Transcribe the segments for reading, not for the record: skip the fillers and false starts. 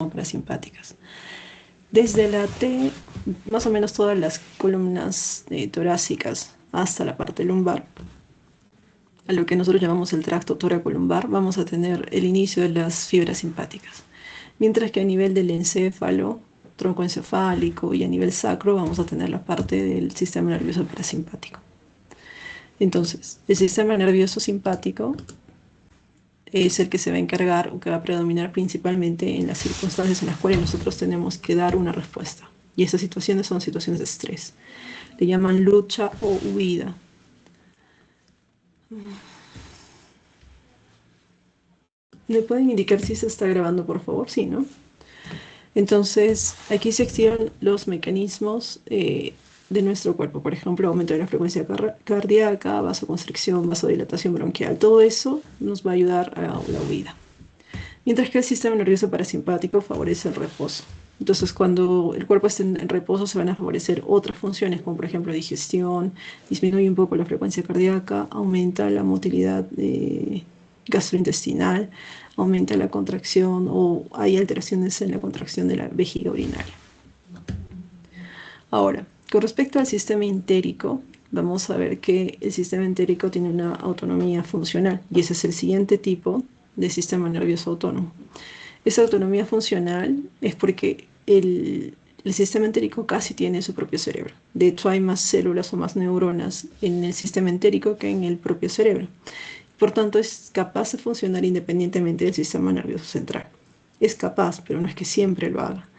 parasimpáticas. Desde la T, más o menos todas las columnas torácicas hasta la parte lumbar, a lo que nosotros llamamos el tracto toracolumbar, vamos a tener el inicio de las fibras simpáticas. Mientras que a nivel del encéfalo, tronco encefálico y a nivel sacro vamos a tener la parte del sistema nervioso parasimpático. Entonces, el sistema nervioso simpático es el que se va a encargar o que va a predominar principalmente en las circunstancias en las cuales nosotros tenemos que dar una respuesta. Y esas situaciones son situaciones de estrés. Le llaman lucha o huida. ¿Me pueden indicar si se está grabando, por favor? Sí, ¿no? Entonces, aquí se activan los mecanismos de nuestro cuerpo. Por ejemplo, aumento de la frecuencia cardíaca, vasoconstricción, vasodilatación bronquial. Todo eso nos va a ayudar a la huida. Mientras que el sistema nervioso parasimpático favorece el reposo. Entonces, cuando el cuerpo esté en reposo, se van a favorecer otras funciones, como por ejemplo digestión, disminuye un poco la frecuencia cardíaca, aumenta la motilidad gastrointestinal, aumenta la contracción o hay alteraciones en la contracción de la vejiga urinaria. Ahora, con respecto al sistema entérico, vamos a ver que el sistema entérico tiene una autonomía funcional y ese es el siguiente tipo de sistema nervioso autónomo. Esa autonomía funcional es porque el sistema entérico casi tiene su propio cerebro. De hecho, hay más células o más neuronas en el sistema entérico que en el propio cerebro. Por tanto, es capaz de funcionar independientemente del sistema nervioso central. Es capaz, pero no es que siempre lo haga.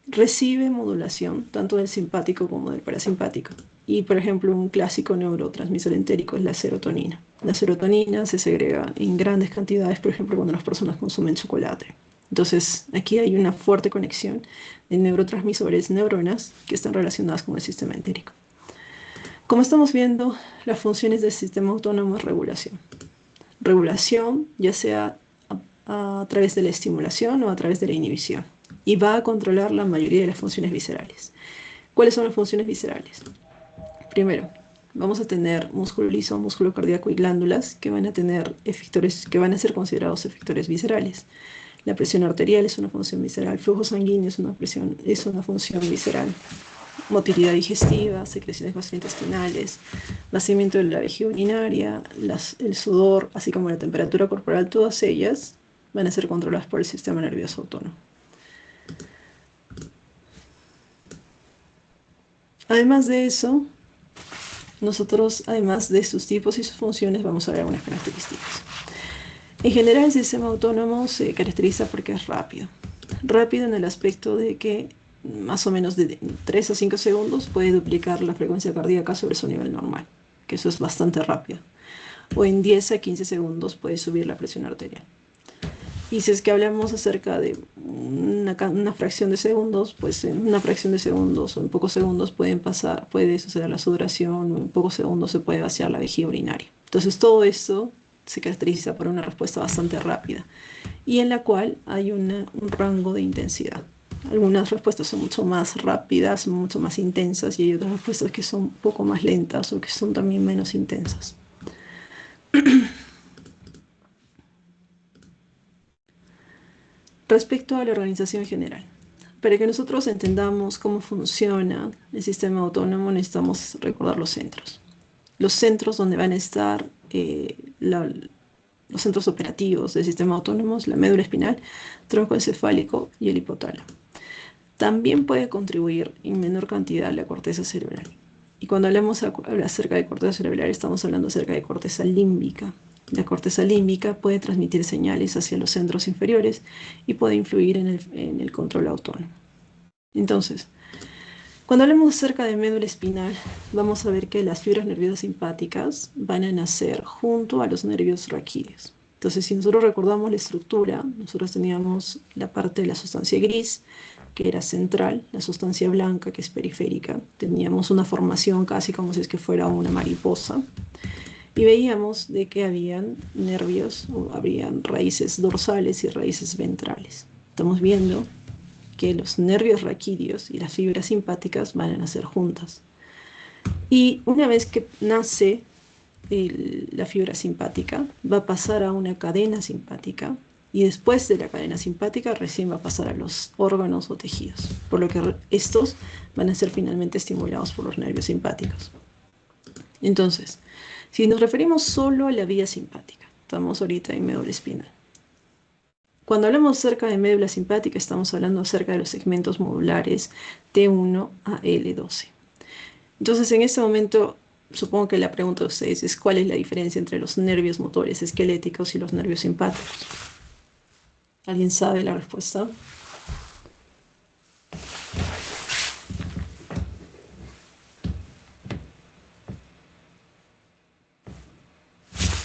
Recibe modulación tanto del simpático como del parasimpático. Y, por ejemplo, un clásico neurotransmisor entérico es la serotonina. La serotonina se segrega en grandes cantidades, por ejemplo, cuando las personas consumen chocolate. Entonces, aquí hay una fuerte conexión de neurotransmisores, neuronas, que están relacionadas con el sistema entérico. Como estamos viendo, las funciones del sistema autónomo es regulación. Regulación, ya sea a través de la estimulación o a través de la inhibición. Y va a controlar la mayoría de las funciones viscerales. ¿Cuáles son las funciones viscerales? Primero, vamos a tener músculo liso, músculo cardíaco y glándulas que van a tener efectores, que van a ser considerados efectores viscerales. La presión arterial es una función visceral, flujo sanguíneo es una función visceral, motilidad digestiva, secreciones gastrointestinales, vaciamiento de la vejiga urinaria, el sudor, así como la temperatura corporal, todas ellas van a ser controladas por el sistema nervioso autónomo. Además de eso, nosotros, además de sus tipos y sus funciones, vamos a ver algunas características. En general, el sistema autónomo se caracteriza porque es rápido. Rápido en el aspecto de que más o menos de 3 a 5 segundos puede duplicar la frecuencia cardíaca sobre su nivel normal, que eso es bastante rápido. O en 10 a 15 segundos puede subir la presión arterial. Y si es que hablamos acerca de una fracción de segundos, pues en una fracción de segundos o en pocos segundos puede suceder la sudoración, o en pocos segundos se puede vaciar la vejiga urinaria. Entonces todo esto se caracteriza por una respuesta bastante rápida y en la cual hay un rango de intensidad. Algunas respuestas son mucho más rápidas, mucho más intensas y hay otras respuestas que son un poco más lentas o que son también menos intensas. Respecto a la organización general, para que nosotros entendamos cómo funciona el sistema autónomo necesitamos recordar los centros. Los centros donde van a estar los centros operativos del sistema autónomo, la médula espinal, tronco encefálico y el hipotálamo. También puede contribuir en menor cantidad la corteza cerebral. Y cuando hablamos acerca de corteza cerebral, estamos hablando acerca de corteza límbica. La corteza límbica puede transmitir señales hacia los centros inferiores y puede influir en el control autónomo. Entonces, cuando hablamos acerca de médula espinal, vamos a ver que las fibras nerviosas simpáticas van a nacer junto a los nervios raquídeos. Entonces, si nosotros recordamos la estructura, nosotros teníamos la parte de la sustancia gris, que era central, la sustancia blanca, que es periférica. Teníamos una formación casi como si es que fuera una mariposa. Y veíamos de que habían nervios, o habrían raíces dorsales y raíces ventrales. Estamos viendo que los nervios raquídeos y las fibras simpáticas van a nacer juntas. Y una vez que nace la fibra simpática, va a pasar a una cadena simpática Y después de la cadena simpática recién va a pasar a los órganos o tejidos, por lo que estos van a ser finalmente estimulados por los nervios simpáticos. Entonces, si nos referimos solo a la vía simpática, estamos ahorita en médula espinal. Cuando hablamos acerca de médula simpática, estamos hablando acerca de los segmentos modulares T1 a L12. Entonces, en este momento, supongo que la pregunta de ustedes es ¿cuál es la diferencia entre los nervios motores esqueléticos y los nervios simpáticos? ¿Alguien sabe la respuesta?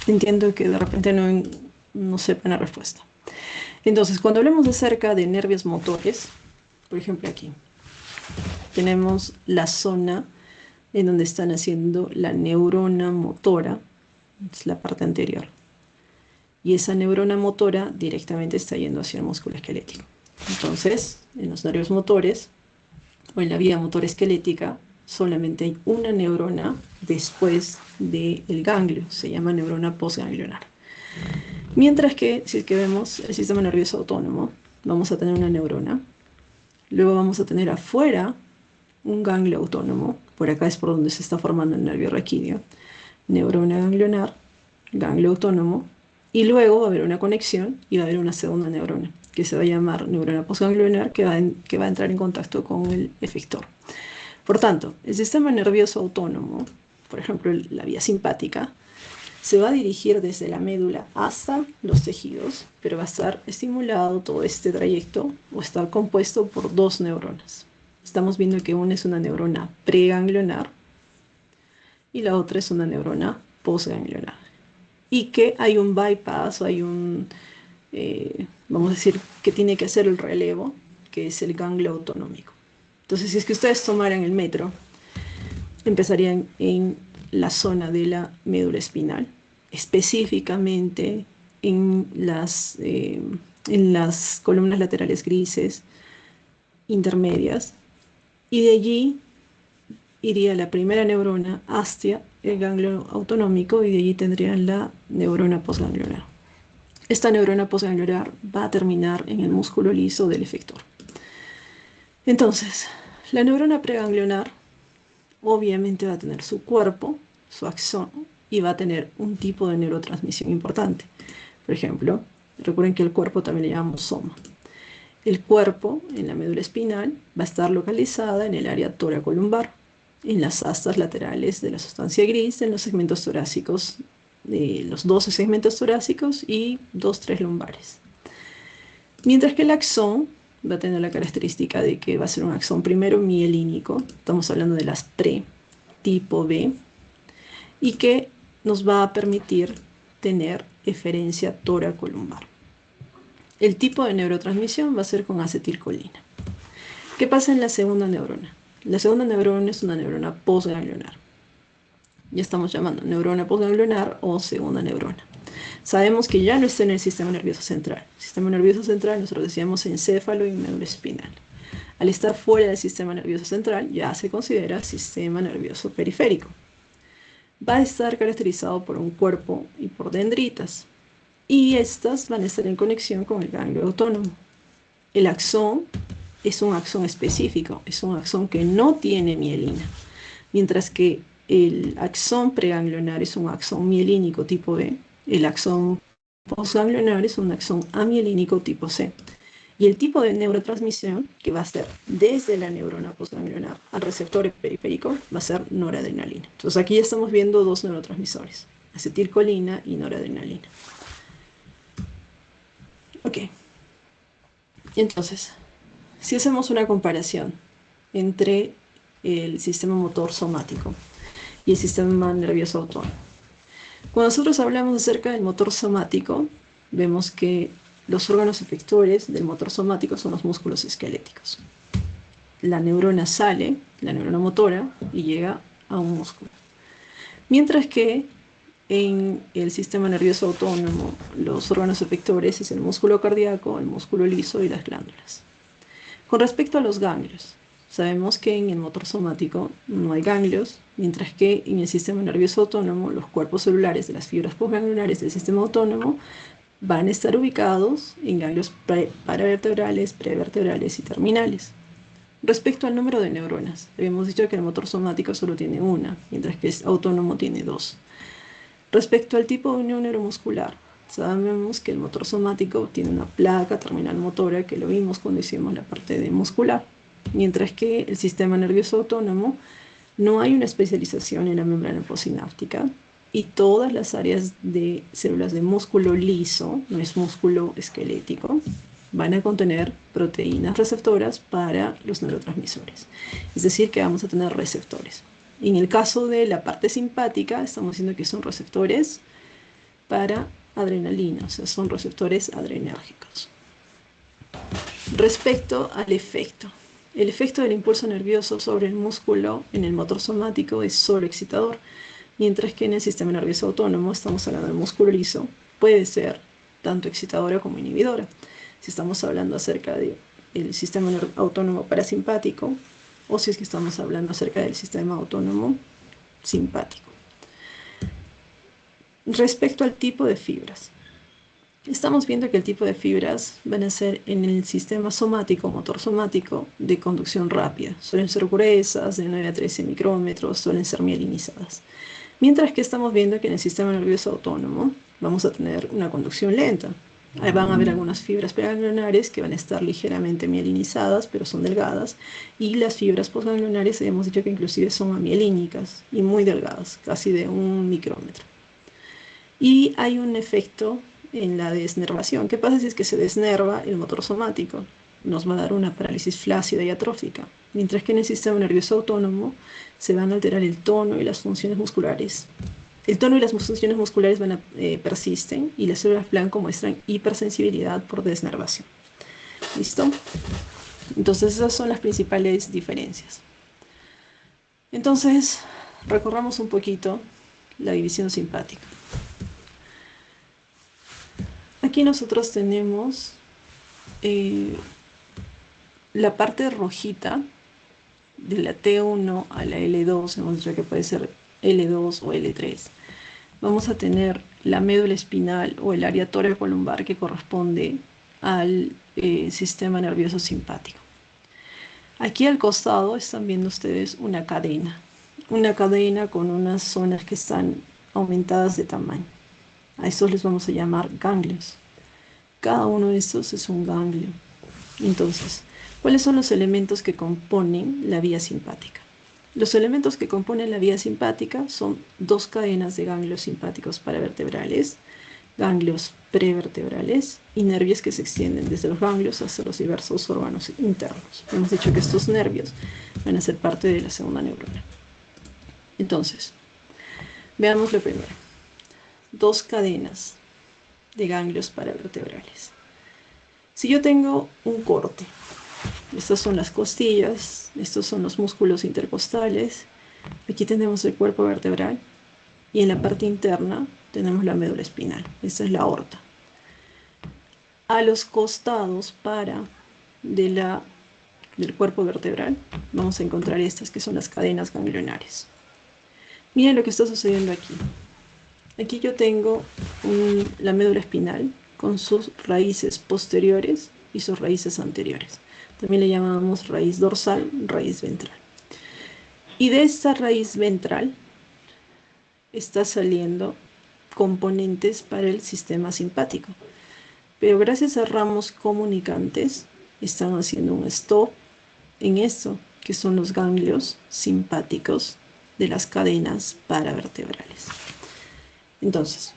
Entiendo que de repente no sepan la respuesta. Entonces, cuando hablamos acerca de nervios motores, por ejemplo aquí, tenemos la zona en donde están haciendo la neurona motora, es la parte anterior. Y esa neurona motora directamente está yendo hacia el músculo esquelético. Entonces, en los nervios motores, o en la vía motor esquelética, solamente hay una neurona después del ganglio, se llama neurona postganglionar. Mientras que, si es que vemos el sistema nervioso autónomo, vamos a tener una neurona, luego vamos a tener afuera un ganglio autónomo, por acá es por donde se está formando el nervio raquídeo, neurona ganglionar, ganglio autónomo, y luego va a haber una conexión y va a haber una segunda neurona, que se va a llamar neurona postganglionar, que va a entrar en contacto con el efector. Por tanto, el sistema nervioso autónomo, por ejemplo, la vía simpática, se va a dirigir desde la médula hasta los tejidos, pero va a estar estimulado todo este trayecto o estar compuesto por dos neuronas. Estamos viendo que una es una neurona preganglionar y la otra es una neurona postganglionar. Y que hay un bypass o hay vamos a decir, que tiene que hacer el relevo, que es el ganglio autonómico. Entonces, si es que ustedes tomaran el metro, empezarían en la zona de la médula espinal, específicamente en las columnas laterales grises intermedias, y de allí iría la primera neurona hacia el ganglio autonómico y de allí tendrían la neurona postganglionar. Esta neurona postganglionar va a terminar en el músculo liso del efector. Entonces, la neurona preganglionar obviamente va a tener su cuerpo, su axón, y va a tener un tipo de neurotransmisión importante. Por ejemplo, recuerden que el cuerpo también le llamamos soma. El cuerpo, en la médula espinal, va a estar localizada en el área toracolumbar, en las astas laterales de la sustancia gris, en los segmentos torácicos, de los 12 segmentos torácicos y 2-3 lumbares. Mientras que el axón va a tener la característica de que va a ser un axón primero mielínico, estamos hablando de las pre, tipo B, y que nos va a permitir tener eferencia toracolumbar. El tipo de neurotransmisión va a ser con acetilcolina. ¿Qué pasa en la segunda neurona? La segunda neurona es una neurona postganglionar. Ya estamos llamando neurona postganglionar o segunda neurona. Sabemos que ya no está en el sistema nervioso central. El sistema nervioso central nosotros decíamos encéfalo y médula espinal. Al estar fuera del sistema nervioso central ya se considera sistema nervioso periférico. Va a estar caracterizado por un cuerpo y por dendritas. Y estas van a estar en conexión con el ganglio autónomo. El axón es un axón específico, es un axón que no tiene mielina, mientras que el axón preganglionar es un axón mielínico tipo B, el axón postganglionar es un axón amielínico tipo C. Y el tipo de neurotransmisión que va a ser desde la neurona postganglionar al receptor periférico va a ser noradrenalina. Entonces aquí ya estamos viendo dos neurotransmisores, acetilcolina y noradrenalina. Ok, entonces, si hacemos una comparación entre el sistema motor somático y el sistema nervioso autónomo, cuando nosotros hablamos acerca del motor somático, vemos que los órganos efectores del motor somático son los músculos esqueléticos. La neurona sale, la neurona motora, y llega a un músculo. Mientras que en el sistema nervioso autónomo, los órganos efectores es el músculo cardíaco, el músculo liso y las glándulas. Con respecto a los ganglios, sabemos que en el motor somático no hay ganglios, mientras que en el sistema nervioso autónomo los cuerpos celulares de las fibras postganglionares del sistema autónomo van a estar ubicados en ganglios paravertebrales, prevertebrales y terminales. Respecto al número de neuronas, habíamos dicho que el motor somático solo tiene una, mientras que el autónomo tiene dos. Respecto al tipo de unión neuromuscular, sabemos que el motor somático tiene una placa terminal motora, que lo vimos cuando hicimos la parte de muscular, mientras que el sistema nervioso autónomo no hay una especialización en la membrana postsináptica y todas las áreas de células de músculo liso, no es músculo esquelético, van a contener proteínas receptoras para los neurotransmisores. Es decir, que vamos a tener receptores. En el caso de la parte simpática, estamos diciendo que son receptores para adrenalina, o sea, son receptores adrenérgicos. Respecto al efecto, el efecto del impulso nervioso sobre el músculo en el motor somático es solo excitador, mientras que en el sistema nervioso autónomo, estamos hablando del músculo liso, puede ser tanto excitadora como inhibidora. Si estamos hablando acerca del sistema autónomo parasimpático o si es que estamos hablando acerca del sistema autónomo simpático. Respecto al tipo de fibras, estamos viendo que el tipo de fibras van a ser en el sistema somático, motor somático, de conducción rápida. Suelen ser gruesas, de 9 a 13 micrómetros, suelen ser mielinizadas. Mientras que estamos viendo que en el sistema nervioso autónomo vamos a tener una conducción lenta. Ahí van a haber algunas fibras preganglionares que van a estar ligeramente mielinizadas, pero son delgadas, y las fibras postganglionares hemos dicho que inclusive son amielínicas y muy delgadas, casi de 1 micrómetro. Y hay un efecto en la desnervación. ¿Qué pasa si es que se desnerva el motor somático? Nos va a dar una parálisis flácida y atrófica, mientras que en el sistema nervioso autónomo se van a alterar el tono y las funciones musculares. El tono y las funciones musculares persisten y las células blanco muestran hipersensibilidad por desnervación. ¿Listo? Entonces esas son las principales diferencias. Entonces, recorramos un poquito la división simpática. Aquí nosotros tenemos la parte rojita de la T1 a la L2, hemos dicho que puede ser L2 o L3. Vamos a tener la médula espinal o el área toracolumbar que corresponde al sistema nervioso simpático. Aquí al costado están viendo ustedes una cadena con unas zonas que están aumentadas de tamaño. A estos les vamos a llamar ganglios. Cada uno de estos es un ganglio. Entonces, ¿cuáles son los elementos que componen la vía simpática? Los elementos que componen la vía simpática son dos cadenas de ganglios simpáticos paravertebrales, ganglios prevertebrales y nervios que se extienden desde los ganglios hasta los diversos órganos internos. Hemos dicho que estos nervios van a ser parte de la segunda neurona. Entonces, veamos lo primero. Dos cadenas de ganglios paravertebrales. Si yo tengo un corte, estas son las costillas, estos son los músculos intercostales, aquí tenemos el cuerpo vertebral y en la parte interna tenemos la médula espinal, esta es la aorta. A los costados del cuerpo vertebral vamos a encontrar estas que son las cadenas ganglionares. Miren lo que está sucediendo aquí. Aquí yo tengo la médula espinal con sus raíces posteriores y sus raíces anteriores. También le llamamos raíz dorsal, raíz ventral. Y de esta raíz ventral está saliendo componentes para el sistema simpático. Pero gracias a ramos comunicantes están haciendo un stop en esto, que son los ganglios simpáticos de las cadenas paravertebrales. Entonces,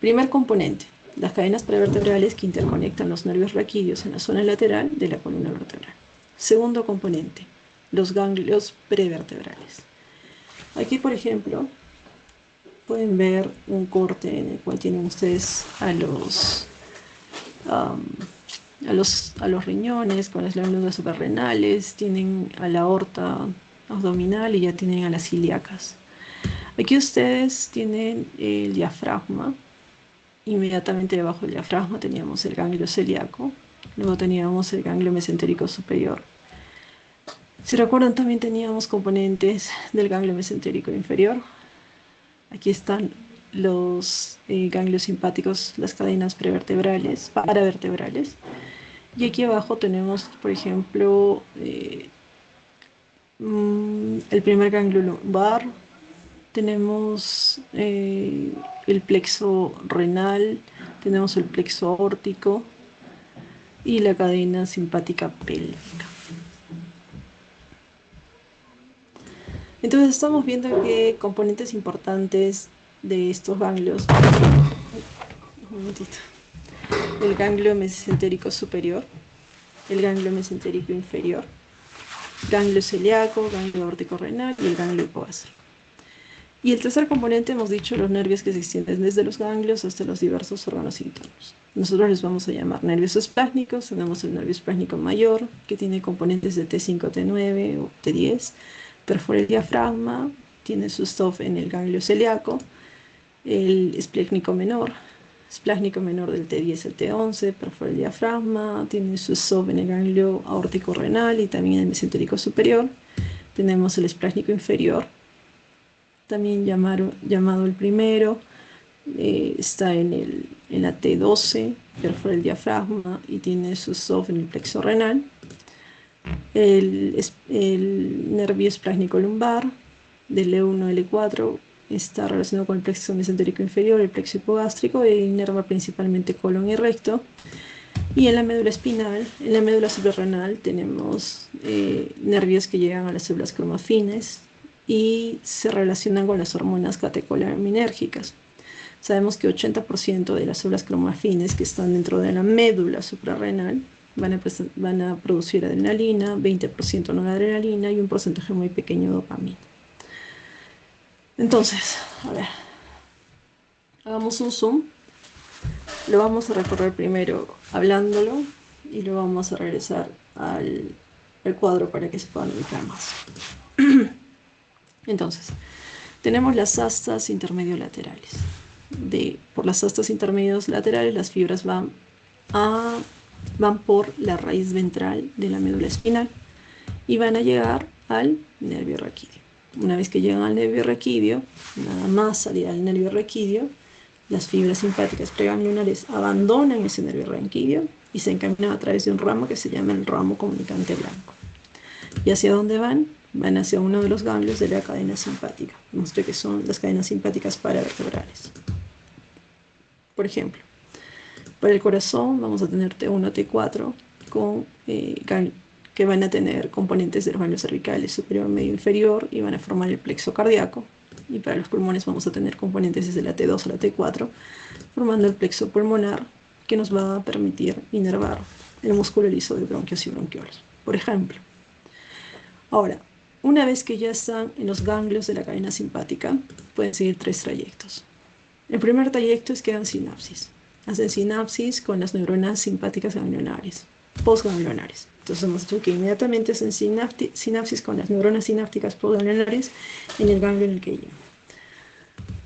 primer componente, las cadenas paravertebrales que interconectan los nervios raquídeos en la zona lateral de la columna vertebral. Segundo componente, los ganglios prevertebrales. Aquí, por ejemplo, pueden ver un corte en el cual tienen ustedes a los riñones con las glándulas suprarrenales, tienen a la aorta abdominal y ya tienen a las ilíacas. Aquí ustedes tienen el diafragma. Inmediatamente debajo del diafragma teníamos el ganglio celíaco, luego teníamos el ganglio mesentérico superior. Si recuerdan, también teníamos componentes del ganglio mesentérico inferior. Aquí están los ganglios simpáticos, las cadenas prevertebrales, paravertebrales. Y aquí abajo tenemos, por ejemplo, el primer ganglio lumbar, tenemos el plexo renal, tenemos el plexo aórtico y la cadena simpática pélvica. Entonces estamos viendo que componentes importantes de estos ganglios, un momentito, el ganglio mesentérico superior, el ganglio mesentérico inferior, ganglio celíaco, ganglio aórtico renal y el ganglio hipogástrico. Y el tercer componente hemos dicho los nervios que se extienden desde los ganglios hasta los diversos órganos internos. Nosotros les vamos a llamar nervios esplácnicos. Tenemos el nervio esplácnico mayor, que tiene componentes de T5, T9 o T10. Perfora el diafragma, tiene su stop en el ganglio celíaco. El esplécnico menor del T10 al T11, perfora el diafragma, tiene su stop en el ganglio aórtico renal y también en el mesentérico superior. Tenemos el esplécnico inferior, también llamado el primero, está en la T12, perfora el diafragma y tiene su stop en el plexo renal. El nervio esplécnico lumbar del L1 al L4 está relacionado con el plexo mesentérico inferior, el plexo hipogástrico, e inerva principalmente colon y recto. Y en la médula espinal, en la médula suprarrenal, tenemos nervios que llegan a las células cromafines y se relacionan con las hormonas catecolaminérgicas. Sabemos que 80% de las células cromafines que están dentro de la médula suprarrenal van a producir adrenalina, 20% noradrenalina y un porcentaje muy pequeño de dopamina. Entonces, a ver, hagamos un zoom. Lo vamos a recorrer primero hablándolo y luego vamos a regresar al cuadro para que se puedan ubicar más. Entonces, tenemos las astas intermediolaterales. Por las astas intermedios laterales, las fibras van por la raíz ventral de la médula espinal y van a llegar al nervio raquídeo. Una vez que llegan al nervio raquídeo, nada más salir al nervio raquídeo, las fibras simpáticas preganglionares abandonan ese nervio raquídeo y se encaminan a través de un ramo que se llama el ramo comunicante blanco. ¿Y hacia dónde van? Van hacia uno de los ganglios de la cadena simpática. Mostré que son las cadenas simpáticas paravertebrales. Por ejemplo, para el corazón vamos a tener T1, T4 que van a tener componentes de los ganglios cervicales superior, medio, inferior y van a formar el plexo cardíaco. Y para los pulmones vamos a tener componentes desde la T2 a la T4 formando el plexo pulmonar que nos va a permitir inervar el músculo liso de bronquios y bronquiolos, por ejemplo. Ahora, una vez que ya están en los ganglios de la cadena simpática, pueden seguir tres trayectos. El primer trayecto es que hagan sinapsis. Hacen sinapsis con las neuronas simpáticas ganglionares, postganglionares. Entonces hemos dicho que inmediatamente hacen sinapsis con las neuronas sinápticas postganglionares en el ganglio en el que llegan.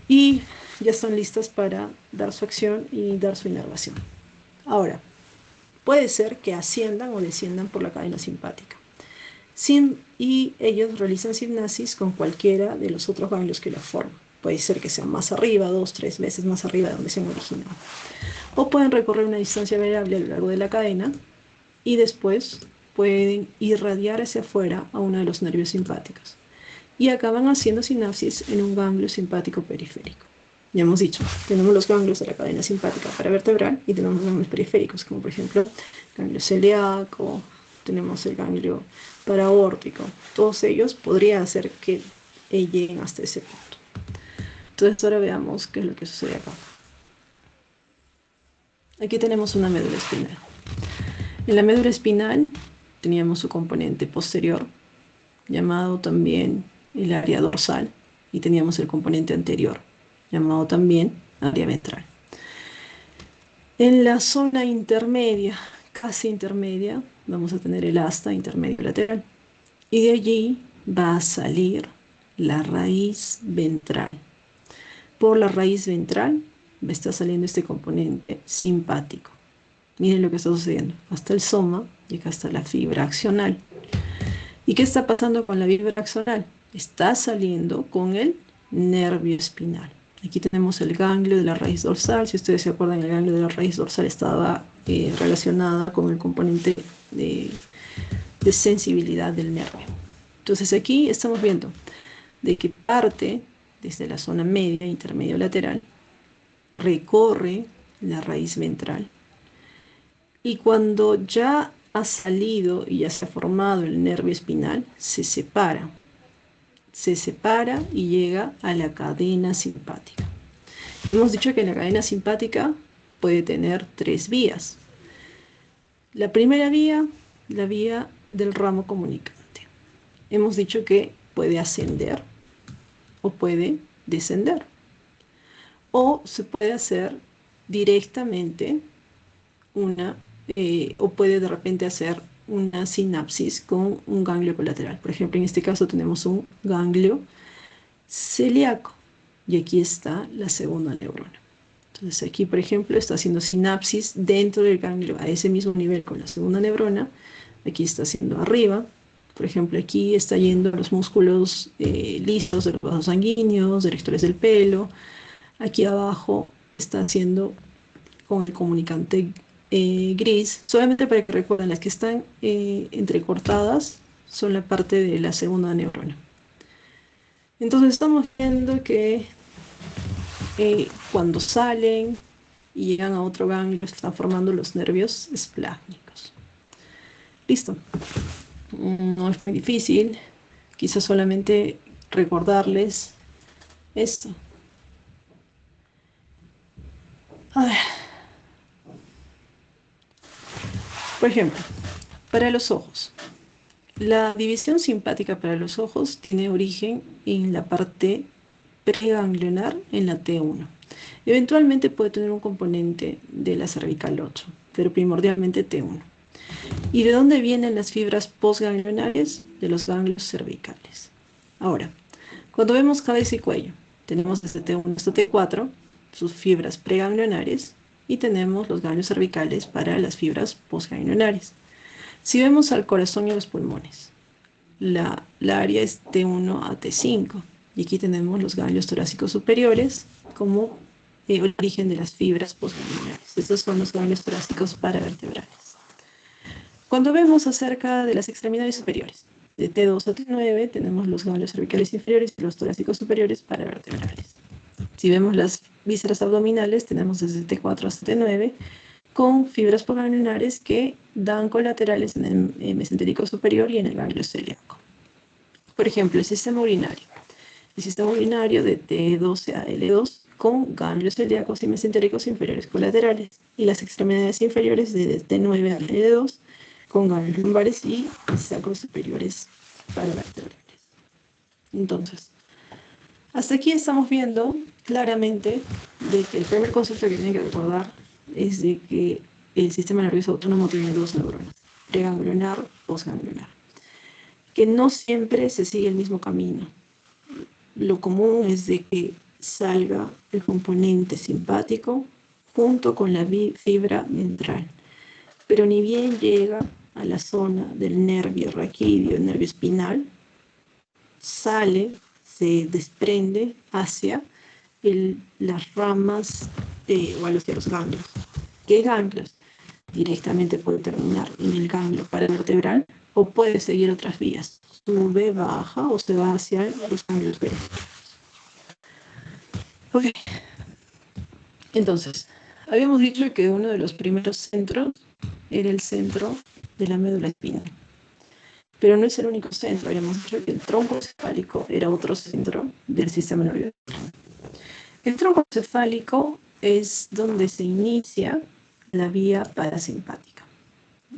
Y ya están listas para dar su acción y dar su inervación. Ahora, puede ser que asciendan o desciendan por la cadena simpática. Y ellos realizan sinapsis con cualquiera de los otros ganglios que la forman. Puede ser que sean más arriba, 2, 3 veces más arriba de donde se han originado. O pueden recorrer una distancia variable a lo largo de la cadena y después pueden irradiar hacia afuera a uno de los nervios simpáticos. Y acaban haciendo sinapsis en un ganglio simpático periférico. Ya hemos dicho, tenemos los ganglios de la cadena simpática paravertebral y tenemos los ganglios periféricos, como por ejemplo el ganglio celíaco, tenemos el ganglio paraórtico. Todos ellos podrían hacer que lleguen hasta ese punto. Entonces ahora veamos qué es lo que sucede acá. Aquí tenemos una médula espinal. En la médula espinal teníamos su componente posterior, llamado también el área dorsal, y teníamos el componente anterior, llamado también área ventral. En la zona intermedia, casi intermedia, vamos a tener el asta intermedio lateral. Y de allí va a salir la raíz ventral. Por la raíz ventral me está saliendo este componente simpático. Miren lo que está sucediendo. Hasta el soma y acá está la fibra axonal. ¿Y qué está pasando con la fibra axonal? Está saliendo con el nervio espinal. Aquí tenemos el ganglio de la raíz dorsal. Si ustedes se acuerdan, el ganglio de la raíz dorsal estaba relacionada con el componente de sensibilidad del nervio. Entonces aquí estamos viendo de que parte desde la zona media, intermedio lateral, recorre la raíz ventral. Y cuando ya ha salido y ya se ha formado el nervio espinal, se separa. Se separa y llega a la cadena simpática. Hemos dicho que la cadena simpática puede tener 3 vías. La primera vía, la vía del ramo comunicante. Hemos dicho que puede ascender o puede descender. O se puede hacer directamente o puede de repente hacer una sinapsis con un ganglio colateral. Por ejemplo, en este caso tenemos un ganglio celíaco y aquí está la segunda neurona. Entonces aquí, por ejemplo, está haciendo sinapsis dentro del ganglio a ese mismo nivel con la segunda neurona. Aquí está haciendo arriba. Por ejemplo, aquí está yendo a los músculos lisos de los vasos sanguíneos, directores del pelo. Aquí abajo está haciendo con el comunicante gris. Solamente para que recuerden, las que están entrecortadas son la parte de la segunda neurona. Entonces estamos viendo que cuando salen y llegan a otro ganglio, están formando los nervios esplácnicos. Listo. No es muy difícil. Quizás solamente recordarles esto. A ver. Por ejemplo, para los ojos. La división simpática para los ojos tiene origen en la parte preganglionar, en la T1. Eventualmente puede tener un componente de la cervical 8, pero primordialmente T1. ¿Y de dónde vienen las fibras postganglionares? De los ganglios cervicales. Ahora, cuando vemos cabeza y cuello, tenemos desde T1 hasta T4 sus fibras preganglionares y tenemos los ganglios cervicales para las fibras postganglionares. Si vemos al corazón y a los pulmones, la área es T1 a T5 y aquí tenemos los ganglios torácicos superiores como origen de las fibras postganglionares. Estos son los ganglios torácicos paravertebrales. Cuando vemos acerca de las extremidades superiores, de T2 a T9 tenemos los ganglios cervicales inferiores y los torácicos superiores paravertebrales. Si vemos las vísceras abdominales, tenemos desde T4 hasta T9 con fibras postganglionares que dan colaterales en el mesentérico superior y en el ganglio celíaco. Por ejemplo, el sistema urinario. El sistema urinario de T12 a L2 con ganglios celíacos y mesentéricos inferiores colaterales. Y las extremidades inferiores de T9 a L2 con ganglios lumbares y sacros superiores paravertebrales. Entonces, hasta aquí estamos viendo claramente de que el primer concepto que tienen que recordar es de que el sistema nervioso autónomo tiene 2 neuronas, preganglionar, postganglionar, que no siempre se sigue el mismo camino. Lo común es de que salga el componente simpático junto con la fibra ventral, pero ni bien llega a la zona del nervio raquídeo, el nervio espinal, sale, se desprende hacia las ramas o hacia los ganglios. ¿Qué ganglios? Directamente puede terminar en el ganglio paravertebral o puede seguir otras vías. Sube, baja o se va hacia los ganglios periféricos. Ok. Entonces, habíamos dicho que uno de los primeros centros era el centro de la médula espinal. Pero no es el único centro. Habíamos dicho que el tronco cefálico era otro centro del sistema nervioso. El tronco cefálico es donde se inicia la vía parasimpática.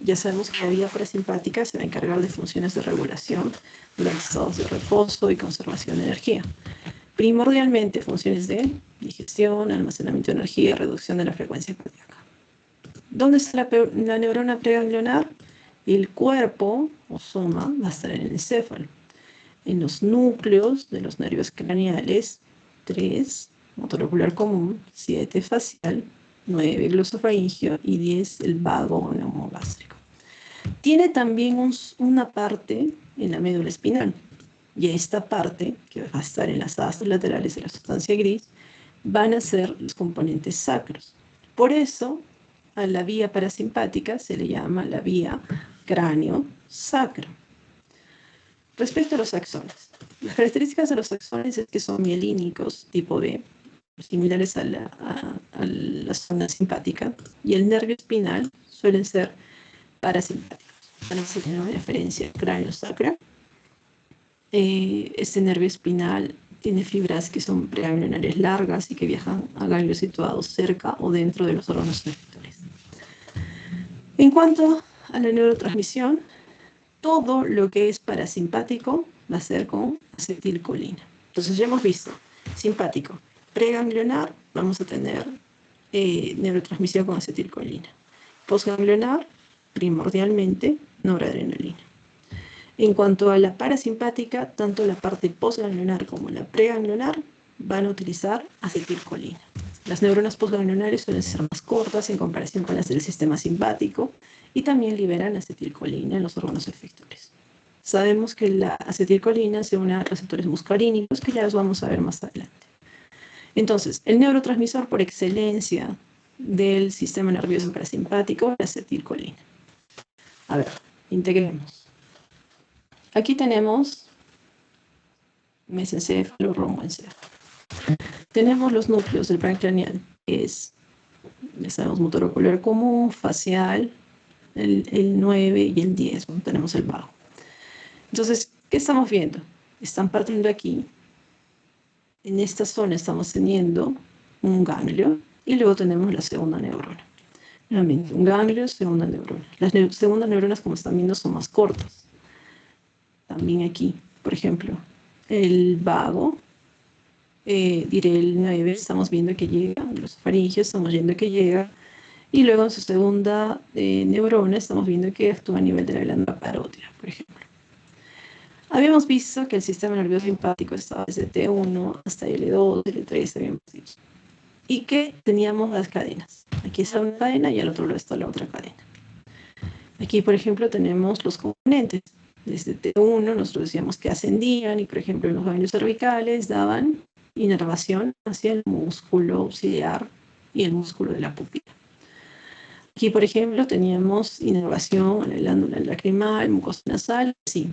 Ya sabemos que la vía parasimpática se va a encargar de funciones de regulación durante estados de reposo y conservación de energía. Primordialmente funciones de digestión, almacenamiento de energía y reducción de la frecuencia cardíaca. ¿Dónde está la neurona preganglionar? El cuerpo o soma va a estar en el encéfalo, en los núcleos de los nervios craneales, 3, motor ocular común, 7, facial, 9, glosofaringio y 10, el vago o neumogástrico. Tiene también una parte en la médula espinal, y esta parte, que va a estar en las astas laterales de la sustancia gris, van a ser los componentes sacros. Por eso, a la vía parasimpática se le llama la vía cráneo-sacro. Respecto a los axones, las características de los axones es que son mielínicos, tipo B, similares a la zona simpática, y el nervio espinal suelen ser parasimpáticos. Tenemos que tener una diferencia cráneo-sacra. Este nervio espinal tiene fibras que son preganglionares largas y que viajan a ganglios situados cerca o dentro de los órganos efectores. En cuanto a la neurotransmisión, todo lo que es parasimpático va a ser con acetilcolina. Entonces ya hemos visto, simpático, preganglionar, vamos a tener neurotransmisión con acetilcolina. Postganglionar, primordialmente, noradrenalina. En cuanto a la parasimpática, tanto la parte postganglionar como la preganglionar van a utilizar acetilcolina. Las neuronas postganglionares suelen ser más cortas en comparación con las del sistema simpático y también liberan acetilcolina en los órganos efectores. Sabemos que la acetilcolina se une a receptores muscarínicos, que ya los vamos a ver más adelante. Entonces, el neurotransmisor por excelencia del sistema nervioso parasimpático es la acetilcolina. A ver, integremos. Aquí tenemos mesencéfalo, romboencéfalo. Tenemos los núcleos del plan craneal, que es, ya sabemos, motor ocular común, facial, el 9 y el 10, bueno, tenemos el bajo. Entonces, ¿qué estamos viendo? Están partiendo aquí. En esta zona estamos teniendo un ganglio y luego tenemos la segunda neurona. Nuevamente, un ganglio, segunda neurona. Las segundas neuronas, como están viendo, son más cortas. También aquí, por ejemplo, el vago, diré el 9, estamos viendo que llega, los faringios estamos viendo que llega, y luego en su segunda neurona estamos viendo que actúa a nivel de la glándula parótida, por ejemplo. Habíamos visto que el sistema nervioso simpático estaba desde T1 hasta L2, L3, habíamos dicho, y que teníamos las cadenas. Aquí está una cadena y al otro lado está la otra cadena. Aquí, por ejemplo, tenemos los componentes. Desde T1 nosotros decíamos que ascendían y, por ejemplo, en los ganglios cervicales daban inervación hacia el músculo auxiliar y el músculo de la pupila. Aquí, por ejemplo, teníamos inervación a la glándula lacrimal, mucosa nasal, sí.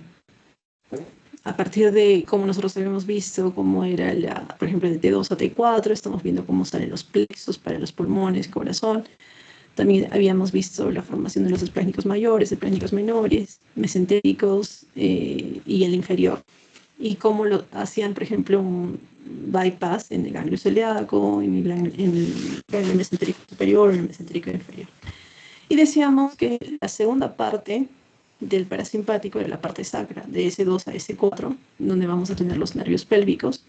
A partir de cómo nosotros habíamos visto cómo era, por ejemplo, de T2 a T4, estamos viendo cómo salen los plexos para los pulmones, corazón. También habíamos visto la formación de los esplénicos mayores, esplénicos menores, mesentéricos y el inferior. Y cómo lo hacían, por ejemplo, un bypass en el ganglio celíaco, en el ganglio mesentérico superior, en el mesentérico inferior. Y decíamos que la segunda parte del parasimpático era la parte sacra, de S2 a S4, donde vamos a tener los nervios pélvicos,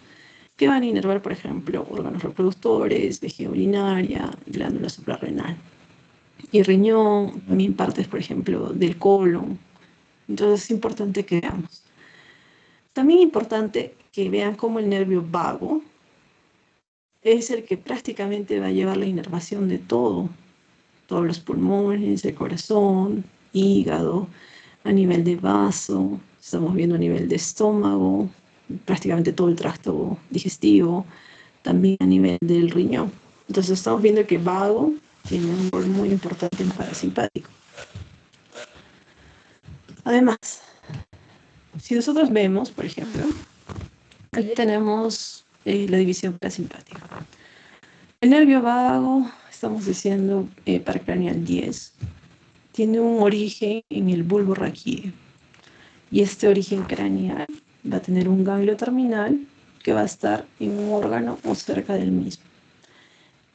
que van a inervar, por ejemplo, órganos reproductores, vejiga urinaria, glándula suprarrenal. Y riñón, también partes, por ejemplo, del colon. Entonces es importante que veamos. También importante que vean cómo el nervio vago es el que prácticamente va a llevar la inervación de todo. Todos los pulmones, el corazón, hígado, a nivel de vaso, estamos viendo a nivel de estómago, prácticamente todo el tracto digestivo, también a nivel del riñón. Entonces estamos viendo que vago tiene un rol muy importante en parasimpático. Además, si nosotros vemos, por ejemplo, aquí tenemos la división parasimpática. El nervio vago, estamos diciendo paracraneal 10, tiene un origen en el bulbo raquídeo. Y este origen craneal va a tener un ganglio terminal que va a estar en un órgano o cerca del mismo.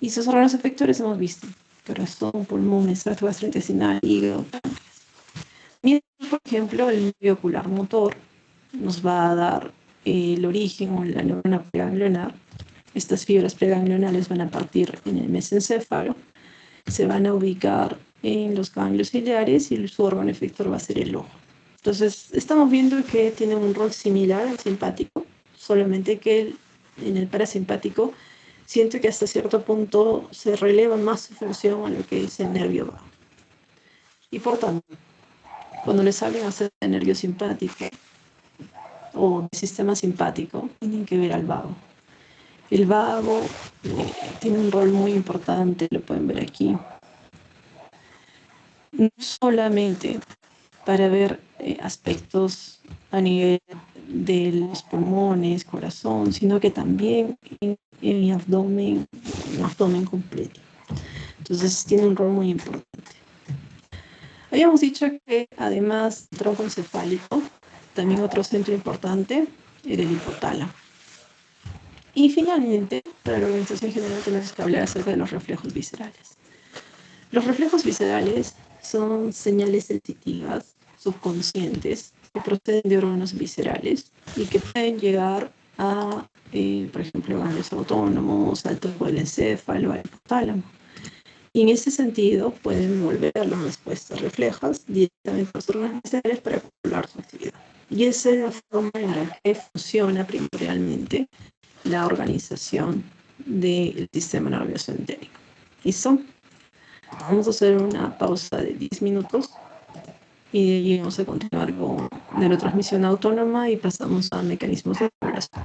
Y sus órganos efectores hemos visto: corazón, pulmón, extracto gastrointestinal, hígado, páncreas. Mientras, por ejemplo, el nervio ocular motor nos va a dar el origen o la neurona preganglionar. Estas fibras preganglionales van a partir en el mesencéfalo, se van a ubicar en los ganglios ciliares y su órgano efector va a ser el ojo. Entonces, estamos viendo que tiene un rol similar al simpático, solamente que en el parasimpático siento que hasta cierto punto se releva más su función a lo que es el nervio vago. Y por tanto, cuando les hablen acerca de nervio simpático o de sistema simpático, tienen que ver al vago. El vago tiene un rol muy importante, lo pueden ver aquí. No solamente para ver aspectos a nivel de los pulmones, corazón, sino que también en el abdomen completo. Entonces tiene un rol muy importante. Habíamos dicho que además del tronco encefálico, también otro centro importante era el hipotálamo. Y finalmente, para la organización general tenemos que hablar acerca de los reflejos viscerales. Los reflejos viscerales son señales sensitivas, subconscientes, que proceden de órganos viscerales y que pueden llegar a, por ejemplo, ganglios autónomos, al tronco del encéfalo, al hipotálamo. Y en ese sentido pueden volver las respuestas reflejas directamente a los órganos viscerales para controlar su actividad. Y esa es la forma en la que funciona primordialmente la organización del sistema nervioso entérico. ¿Listo? Vamos a hacer una pausa de 10 minutos y de allí vamos a continuar con neurotransmisión autónoma y pasamos a mecanismos de regulación.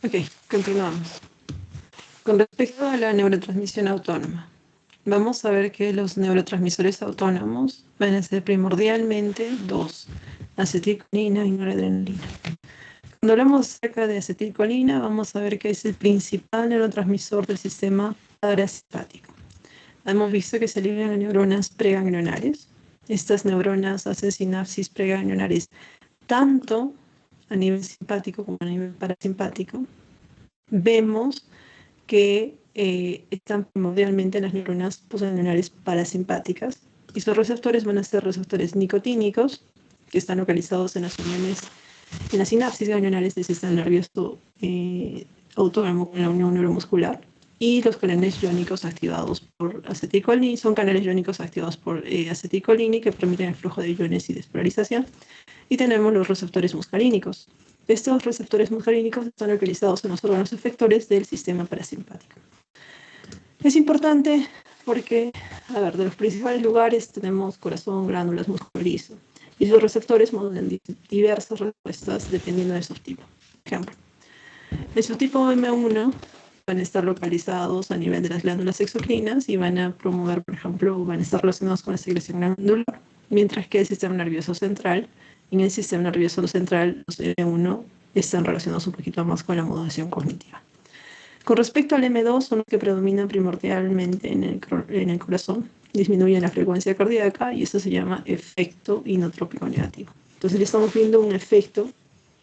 Ok, continuamos. Con respecto a la neurotransmisión autónoma, vamos a ver que los neurotransmisores autónomos van a ser primordialmente dos: acetilcolina y noradrenalina. Cuando hablamos acerca de acetilcolina, vamos a ver que es el principal neurotransmisor del sistema parasimpático. Hemos visto que se liberan en neuronas preganglionares. Estas neuronas hacen sinapsis preganglionares tanto a nivel simpático como a nivel parasimpático. Vemos que están primordialmente en las neuronas postganglionares parasimpáticas, y sus receptores van a ser receptores nicotínicos, que están localizados en las uniones, en las sinapsis ganglionares del sistema nervioso autónomo con la unión neuromuscular, y los canales iónicos activados por acetilcolina. Son canales iónicos activados por acetilcolina que permiten el flujo de iones y despolarización. Y tenemos los receptores muscarínicos. Estos receptores muscarínicos están localizados en los órganos efectores del sistema parasimpático. Es importante porque, a ver, de los principales lugares tenemos corazón, glándulas, músculo liso. Y sus receptores modulan diversas respuestas dependiendo de su tipo. Por ejemplo, el subtipo M1 van a estar localizados a nivel de las glándulas exocrinas y van a promover, por ejemplo, van a estar relacionados con la secreción glandular, mientras que el sistema nervioso central, en el sistema nervioso central, los M1 están relacionados un poquito más con la modulación cognitiva. Con respecto al M2, son los que predominan primordialmente en el corazón, disminuyen la frecuencia cardíaca, y eso se llama efecto inotrópico negativo. Entonces, ya estamos viendo un efecto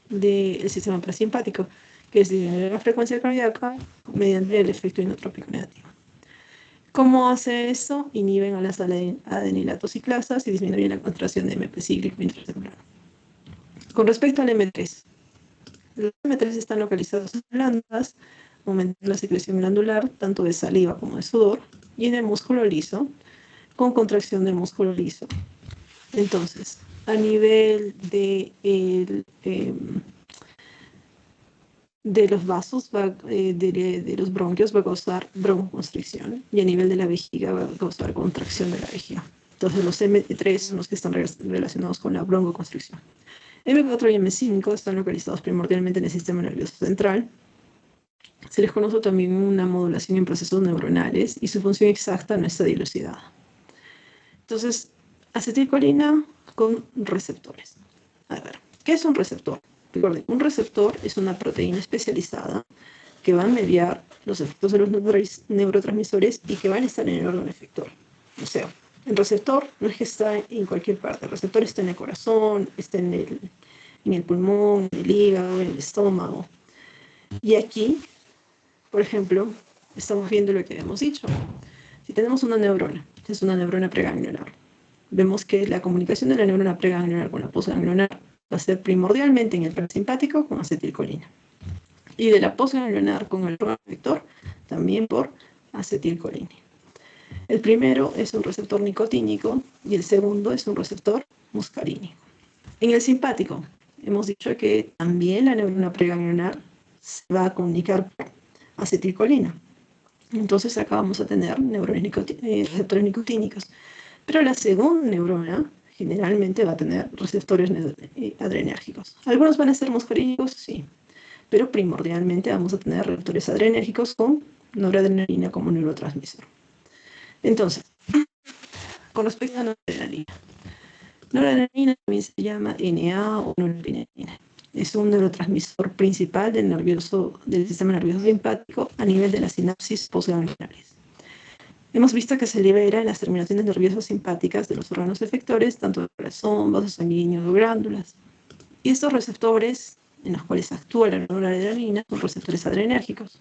del sistema parasimpático, que es disminuir la frecuencia cardíaca mediante el efecto inotrópico negativo. ¿Cómo hace esto? Inhiben a las adenilatociclasas y disminuyen la contracción de MP cíclico intracelular. Con respecto al M3, los M3 están localizados en glándulas, aumentando la secreción glandular, tanto de saliva como de sudor, y en el músculo liso, con contracción del músculo liso. Entonces, a nivel de los vasos, de los bronquios, va a causar broncoconstricción, y a nivel de la vejiga va a causar contracción de la vejiga. Entonces, los M3 son los que están relacionados con la broncoconstricción. M4 y M5 están localizados primordialmente en el sistema nervioso central. Se les conoce también una modulación en procesos neuronales, y su función exacta no está dilucidada. Entonces, acetilcolina con receptores. A ver, ¿qué es un receptor? Recuerden, un receptor es una proteína especializada que va a mediar los efectos de los neurotransmisores y que van a estar en el órgano efector. O sea, el receptor no es que está en cualquier parte. El receptor está en el corazón, está en el pulmón, en el hígado, en el estómago. Y aquí, por ejemplo, estamos viendo lo que hemos dicho. Si tenemos una neurona, es una neurona preganglionar, vemos que la comunicación de la neurona preganglionar con la postganglionar va a ser primordialmente en el parasimpático con acetilcolina, y de la postganglionar con el órgano efector también por acetilcolina. El primero es un receptor nicotínico y el segundo es un receptor muscarínico. En el simpático, hemos dicho que también la neurona preganglionar se va a comunicar por acetilcolina. Entonces acá vamos a tener receptores nicotínicos. Pero la segunda neurona generalmente va a tener receptores adrenérgicos. Algunos van a ser muscarínicos, sí, pero primordialmente vamos a tener receptores adrenérgicos con noradrenalina como neurotransmisor. Entonces, con respecto a noradrenalina. Noradrenalina también se llama NA o noradrenalina. Es un neurotransmisor principal del sistema nervioso simpático a nivel de las sinapsis postganglionares. Hemos visto que se libera en las terminaciones nerviosas simpáticas de los órganos efectores, tanto del corazón, vasos sanguíneos o glándulas. Y estos receptores en los cuales actúa la noradrenalina son receptores adrenérgicos.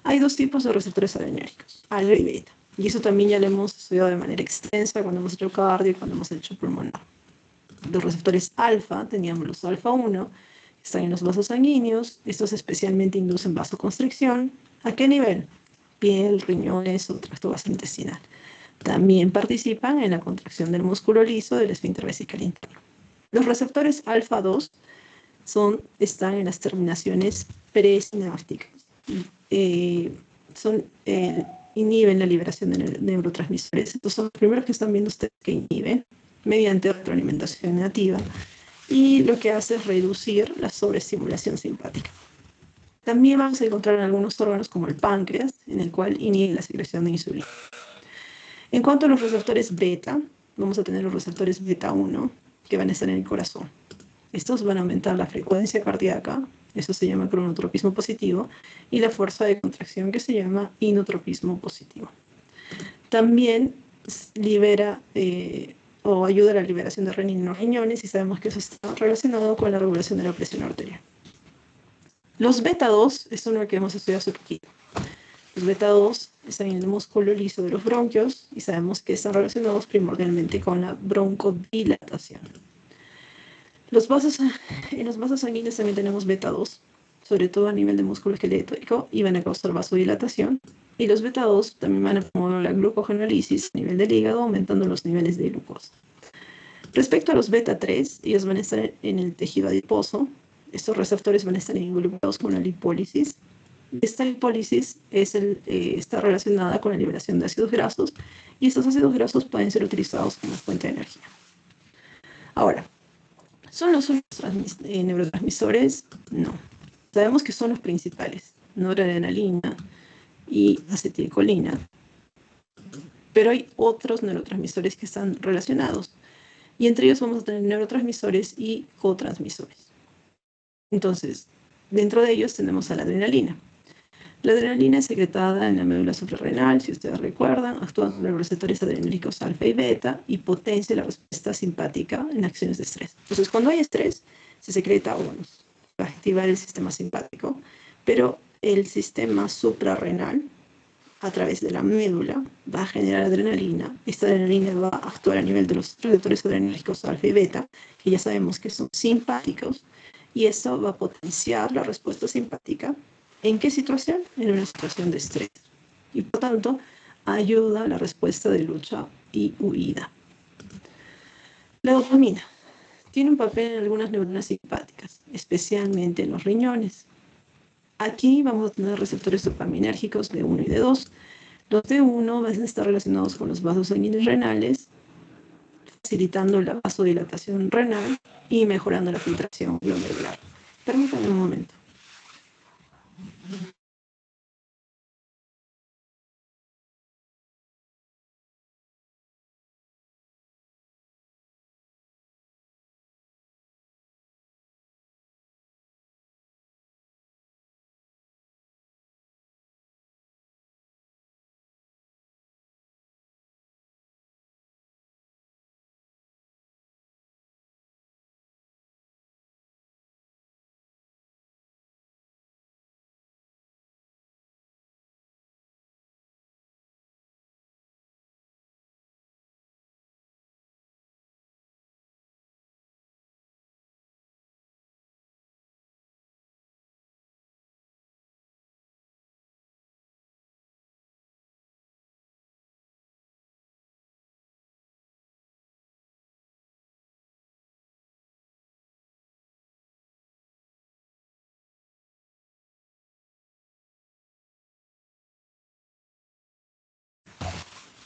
Hay dos tipos de receptores adrenérgicos, alfa y beta. Y eso también ya lo hemos estudiado de manera extensa cuando hemos hecho cardio y cuando hemos hecho pulmonar. Los receptores alfa, teníamos los alfa 1, que están en los vasos sanguíneos. Estos especialmente inducen vasoconstricción. ¿A qué nivel? Piel, riñones o tracto gastrointestinal. También participan en la contracción del músculo liso del esfínter vesical interno. Los receptores alfa 2 están en las terminaciones presinápticas. Inhiben la liberación de neurotransmisores. Estos son los primeros que están viendo ustedes que inhiben mediante retroalimentación negativa, y lo que hace es reducir la sobreestimulación simpática. También vamos a encontrar en algunos órganos como el páncreas, en el cual inhibe la secreción de insulina. En cuanto a los receptores beta, vamos a tener los receptores beta 1, que van a estar en el corazón. Estos van a aumentar la frecuencia cardíaca, eso se llama cronotropismo positivo, y la fuerza de contracción, que se llama inotropismo positivo. También libera o ayuda a la liberación de renina en los riñones, y sabemos que eso está relacionado con la regulación de la presión arterial. Los beta 2 es uno que hemos estudiado hace poquito. Los beta 2 están en el músculo liso de los bronquios y sabemos que están relacionados primordialmente con la broncodilatación. En los vasos sanguíneos también tenemos beta 2, sobre todo a nivel de músculo esquelético, y van a causar vasodilatación. Y los beta 2 también van a promover la glucogenólisis a nivel del hígado, aumentando los niveles de glucosa. Respecto a los beta 3, ellos van a estar en el tejido adiposo. Estos receptores van a estar involucrados con la lipólisis. Esta lipólisis está relacionada con la liberación de ácidos grasos, y estos ácidos grasos pueden ser utilizados como fuente de energía. Ahora, ¿son los únicos neurotransmisores? No. Sabemos que son los principales, noradrenalina y acetilcolina, pero hay otros neurotransmisores que están relacionados, y entre ellos vamos a tener neurotransmisores y cotransmisores. Entonces, dentro de ellos tenemos a la adrenalina. La adrenalina es secretada en la médula suprarrenal, si ustedes recuerdan, actúa sobre los receptores adrenérgicos alfa y beta y potencia la respuesta simpática en acciones de estrés. Entonces, cuando hay estrés, se secreta, bueno, va a activar el sistema simpático, pero el sistema suprarrenal, a través de la médula, va a generar adrenalina. Esta adrenalina va a actuar a nivel de los receptores adrenérgicos alfa y beta, que ya sabemos que son simpáticos, y eso va a potenciar la respuesta simpática. ¿En qué situación? En una situación de estrés. Y por tanto, ayuda a la respuesta de lucha y huida. La dopamina tiene un papel en algunas neuronas simpáticas, especialmente en los riñones. Aquí vamos a tener receptores dopaminérgicos de 1 y de 2. Los de 1 van a estar relacionados con los vasos sanguíneos renales, facilitando la vasodilatación renal y mejorando la filtración glomerular. Permítanme un momento.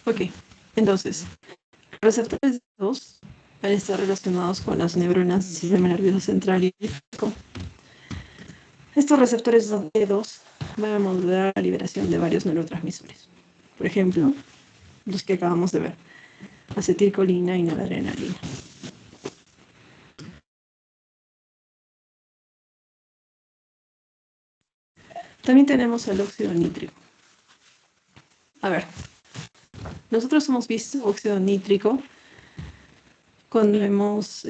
Ok, entonces, receptores 2 van a estar relacionados con las neuronas del sistema nervioso central y límbico. Estos receptores D2 van a modular la liberación de varios neurotransmisores. Por ejemplo, los que acabamos de ver, acetilcolina y noradrenalina. También tenemos el óxido nítrico. A ver, nosotros hemos visto óxido nítrico cuando hemos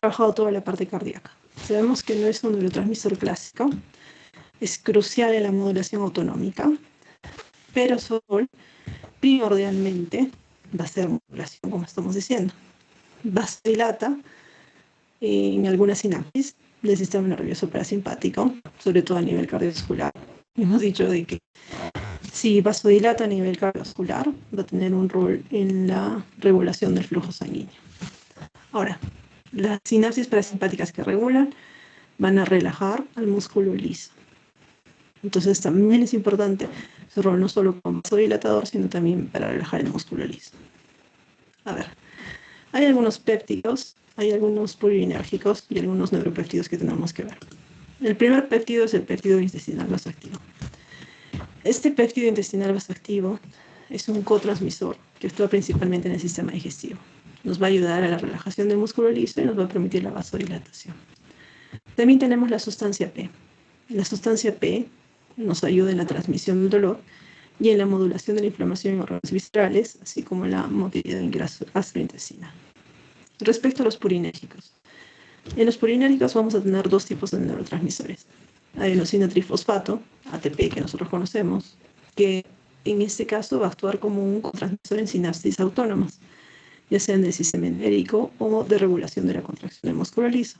trabajado toda la parte cardíaca. Sabemos que no es un neurotransmisor clásico, es crucial en la modulación autonómica, pero su rol primordialmente va a ser modulación, como estamos diciendo. Vasodilata en algunas sinapsis del sistema nervioso parasimpático, sobre todo a nivel cardiovascular. Hemos dicho de que si vasodilata a nivel cardiovascular, va a tener un rol en la regulación del flujo sanguíneo. Ahora, las sinapsis parasimpáticas que regulan van a relajar al músculo liso. Entonces también es importante su rol no solo como vasodilatador, sino también para relajar el músculo liso. A ver, hay algunos péptidos, hay algunos purinérgicos y algunos neuropéptidos que tenemos que ver. El primer péptido es el péptido intestinal vasoactivo. Este péptido intestinal vasoactivo es un cotransmisor que actúa principalmente en el sistema digestivo. Nos va a ayudar a la relajación del músculo liso y nos va a permitir la vasodilatación. También tenemos la sustancia P. La sustancia P nos ayuda en la transmisión del dolor y en la modulación de la inflamación en órganos viscerales, así como la motilidad gastrointestinal. Respecto a los purinérgicos. En los purinérgicos vamos a tener dos tipos de neurotransmisores. Adenosina trifosfato, ATP, que nosotros conocemos, que en este caso va a actuar como un cotransmisor en sinapsis autónomas, ya sean del sistema entérico o de regulación de la contracción del músculo liso.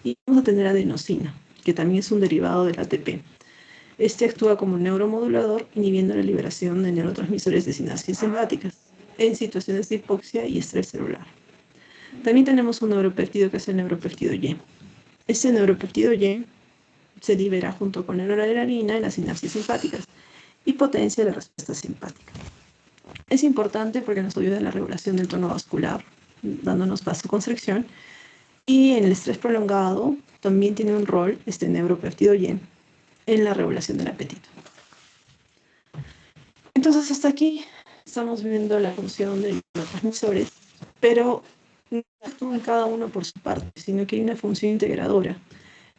Y vamos a tener adenosina, que también es un derivado del ATP. Este actúa como un neuromodulador, inhibiendo la liberación de neurotransmisores de sinapsis simpáticas en situaciones de hipoxia y estrés celular. También tenemos un neuropéptido que es el neuropéptido Y. Este neuropéptido Y se libera junto con la noradrenalina en las sinapsis simpáticas y potencia la respuesta simpática. Es importante porque nos ayuda en la regulación del tono vascular, dándonos vasoconstricción, y en el estrés prolongado también tiene un rol este neuropéptido Y en la regulación del apetito. Entonces hasta aquí estamos viendo la función de los neurotransmisores, pero no actúan cada uno por su parte, sino que hay una función integradora.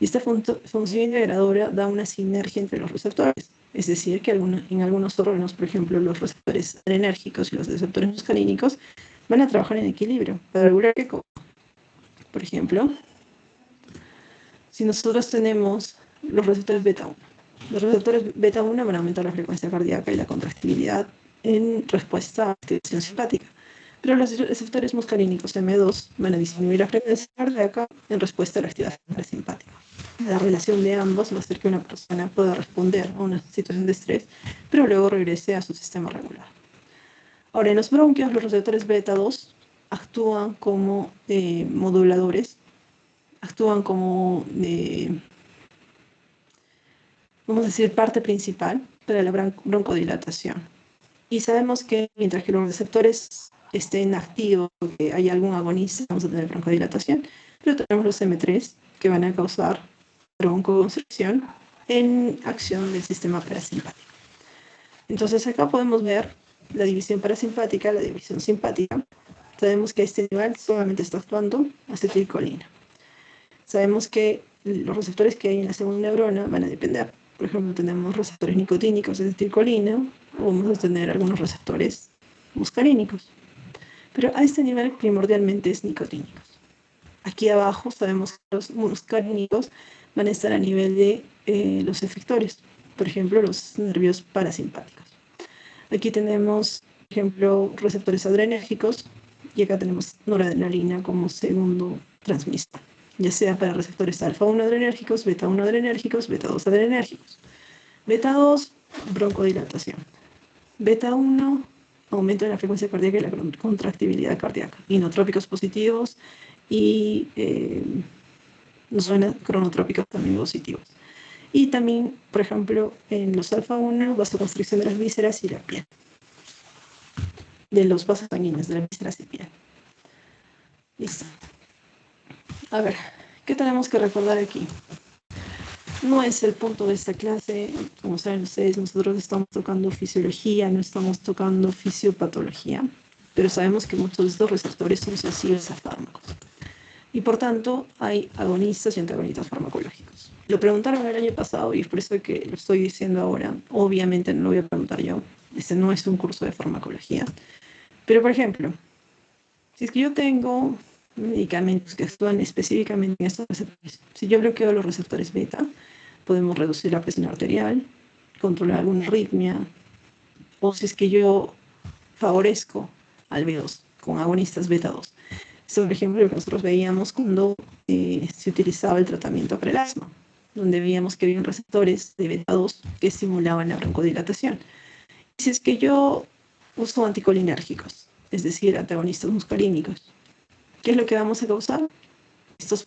Y esta función integradora da una sinergia entre los receptores. Es decir, que en algunos órganos, por ejemplo, los receptores adrenérgicos y los receptores muscarínicos van a trabajar en equilibrio para regular qué cosa. Por ejemplo, si nosotros tenemos los receptores beta 1, los receptores beta 1 van a aumentar la frecuencia cardíaca y la contractibilidad en respuesta a la activación simpática. Pero los receptores muscarínicos M2 van a disminuir la frecuencia cardíaca en respuesta a la activación parasimpática. La relación de ambos va a hacer que una persona pueda responder a una situación de estrés, pero luego regrese a su sistema regular. Ahora, en los bronquios, los receptores beta 2 actúan como moduladores, actúan como, vamos a decir, parte principal para la broncodilatación. Y sabemos que mientras que los receptores estén activos, que hay algún agonista, vamos a tener broncodilatación, pero tenemos los M3 que van a causar broncoconstricción en acción del sistema parasimpático. Entonces acá podemos ver la división parasimpática, la división simpática. Sabemos que a este nivel solamente está actuando acetilcolina. Sabemos que los receptores que hay en la segunda neurona van a depender. Por ejemplo, tenemos receptores nicotínicos de acetilcolina, o vamos a tener algunos receptores muscarínicos. Pero a este nivel primordialmente es nicotínicos. Aquí abajo sabemos que los muscarínicos van a estar a nivel de los efectores, por ejemplo, los nervios parasimpáticos. Aquí tenemos, por ejemplo, receptores adrenérgicos, y acá tenemos noradrenalina como segundo transmisor, ya sea para receptores alfa-1 adrenérgicos, beta-1 adrenérgicos, beta-2 adrenérgicos. Beta-2, broncodilatación. Beta-1, aumento de la frecuencia cardíaca y la contractibilidad cardíaca. Inotrópicos positivos y zonas cronotrópicas también positivos. Y también, por ejemplo, en los alfa-1, vasoconstricción de las vísceras y la piel. De los vasos sanguíneos, de las vísceras y piel. Listo. A ver, ¿qué tenemos que recordar aquí? No es el punto de esta clase, como saben ustedes, nosotros estamos tocando fisiología, no estamos tocando fisiopatología, pero sabemos que muchos de estos receptores son sensibles a fármacos. Y por tanto, hay agonistas y antagonistas farmacológicos. Lo preguntaron el año pasado y es por eso que lo estoy diciendo ahora. Obviamente no lo voy a preguntar yo. Este no es un curso de farmacología. Pero, por ejemplo, si es que yo tengo medicamentos que actúan específicamente en estos receptores, si yo bloqueo los receptores beta, podemos reducir la presión arterial, controlar alguna arritmia, o si es que yo favorezco al B2 con agonistas beta 2. Esto, por ejemplo, lo que nosotros veíamos cuando se utilizaba el tratamiento para el asma, donde veíamos que había receptores de beta 2 que estimulaban la broncodilatación. Si es que yo uso anticolinérgicos, es decir, antagonistas muscarínicos, ¿qué es lo que vamos a causar? Estos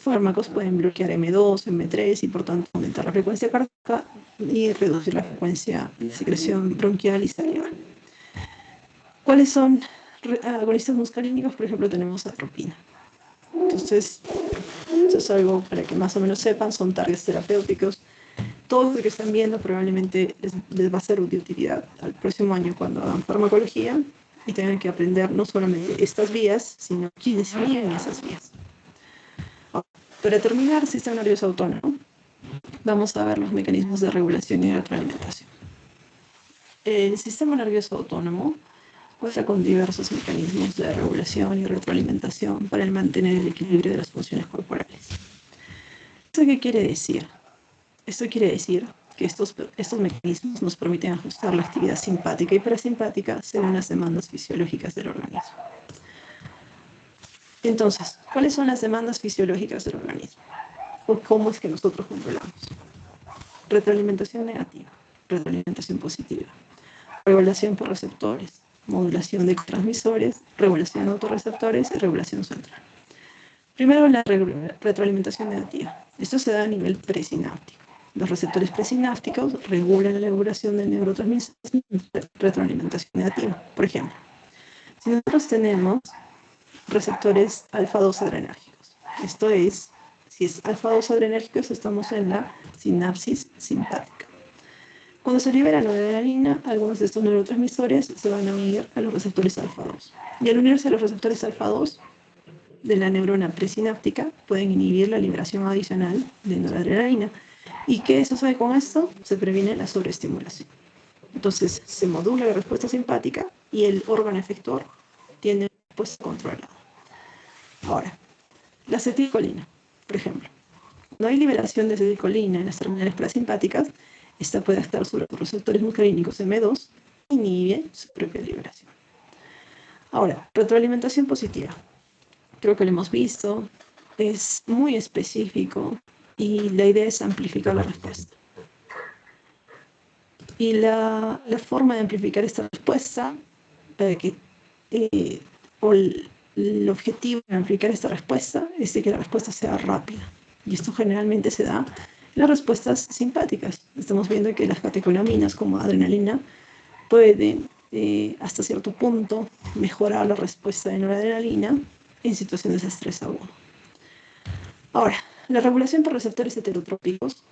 fármacos pueden bloquear M2, M3 y por tanto aumentar la frecuencia cardíaca y reducir la frecuencia de secreción bronquial y salival. ¿Cuáles son agonistas muscarínicos? Por ejemplo, tenemos atropina. Entonces, eso es algo para que más o menos sepan, son targets terapéuticos. Todos los que están viendo probablemente les va a ser de utilidad al próximo año cuando hagan farmacología y tengan que aprender no solamente estas vías, sino quiénes siguen esas vías. Para terminar, sistema nervioso autónomo, vamos a ver los mecanismos de regulación y retroalimentación. El sistema nervioso autónomo cuenta con diversos mecanismos de regulación y retroalimentación para mantener el equilibrio de las funciones corporales. ¿Esto qué quiere decir? Esto quiere decir que estos mecanismos nos permiten ajustar la actividad simpática y parasimpática según las demandas fisiológicas del organismo. Entonces, ¿cuáles son las demandas fisiológicas del organismo? ¿O cómo es que nosotros controlamos? Retroalimentación negativa, retroalimentación positiva, regulación por receptores, modulación de transmisores, regulación de autorreceptores y regulación central. Primero, la retroalimentación negativa. Esto se da a nivel presináptico. Los receptores presinápticos regulan la regulación del neurotransmisor en retroalimentación negativa. Por ejemplo, si nosotros tenemos receptores alfa-2 adrenérgicos, esto es, si es alfa-2 adrenérgicos, estamos en la sinapsis simpática. Cuando se libera noradrenalina, algunos de estos neurotransmisores se van a unir a los receptores alfa-2. Y al unirse a los receptores alfa-2 de la neurona presináptica, pueden inhibir la liberación adicional de noradrenalina. ¿Y qué sucede con esto? Se previene la sobreestimulación. Entonces, se modula la respuesta simpática y el órgano efector tiene una respuesta controlada. Ahora, la acetilcolina, por ejemplo. Cuando hay liberación de acetilcolina en las terminales parasimpáticas, esta puede actuar sobre los receptores muscarínicos M2 e inhibe su propia liberación. Ahora, retroalimentación positiva. Creo que lo hemos visto, es muy específico y la idea es amplificar la respuesta. Y la forma de amplificar esta respuesta, o el objetivo de amplificar esta respuesta es de que la respuesta sea rápida. Y esto generalmente se da en las respuestas simpáticas. Estamos viendo que las catecolaminas como adrenalina pueden hasta cierto punto mejorar la respuesta de noradrenalina en situaciones de estrés agudo. Ahora, la regulación por receptores heterotrópicos,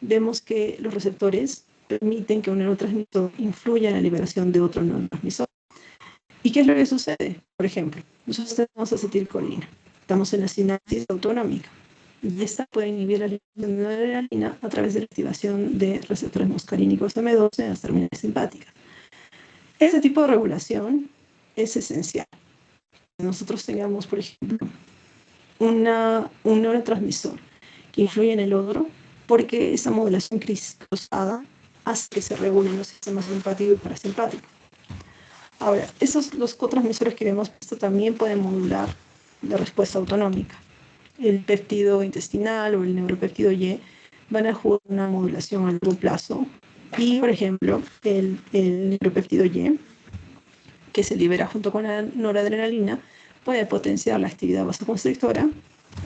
vemos que los receptores permiten que un neurotransmisor influya en la liberación de otro neurotransmisor. ¿Y qué es lo que sucede? Por ejemplo, nosotros tenemos acetilcolina, estamos en la sinapsis autonómica, y esta puede inhibir la liberación de noradrenalina a través de la activación de receptores muscarínicos M12 en las terminales simpáticas. Este tipo de regulación es esencial. Nosotros tengamos, por ejemplo, un neurotransmisor que influye en el otro, porque esa modulación cruzada hace que se regulen los sistemas simpático y parasimpático. Ahora, los cotransmisores que vemos esto también pueden modular la respuesta autonómica. El péptido intestinal o el neuropéptido Y van a jugar una modulación a largo plazo. Y, por ejemplo, el neuropéptido Y, que se libera junto con la noradrenalina, puede potenciar la actividad vasoconstrictora,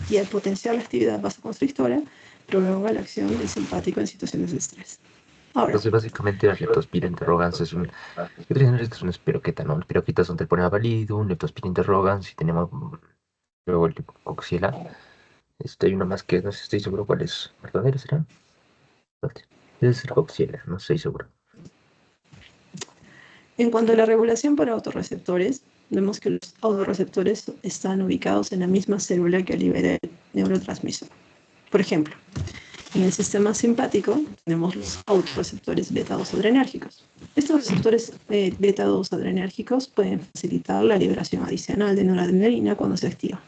y al potenciar la actividad vasoconstrictora, prolonga la acción del simpático en situaciones de estrés. Ahora, Entonces, básicamente, la leptospira interrogans es un... ¿Qué tenemos? Esto es un espiroqueta, ¿no? El espiroqueta son telponema pallidum, leptospira interrogans, y tenemos luego el coxiela. Hay uno más que no sé, estoy seguro cuál es. ¿Verdadero será? Debe ser coxiela, no estoy seguro. en cuanto a la regulación por autorreceptores, vemos que los autorreceptores están ubicados en la misma célula que libera el neurotransmisor. Por ejemplo, en el sistema simpático tenemos los autorreceptores beta-2 adrenérgicos. Estos receptores beta-2 adrenérgicos pueden facilitar la liberación adicional de noradrenalina cuando se activa.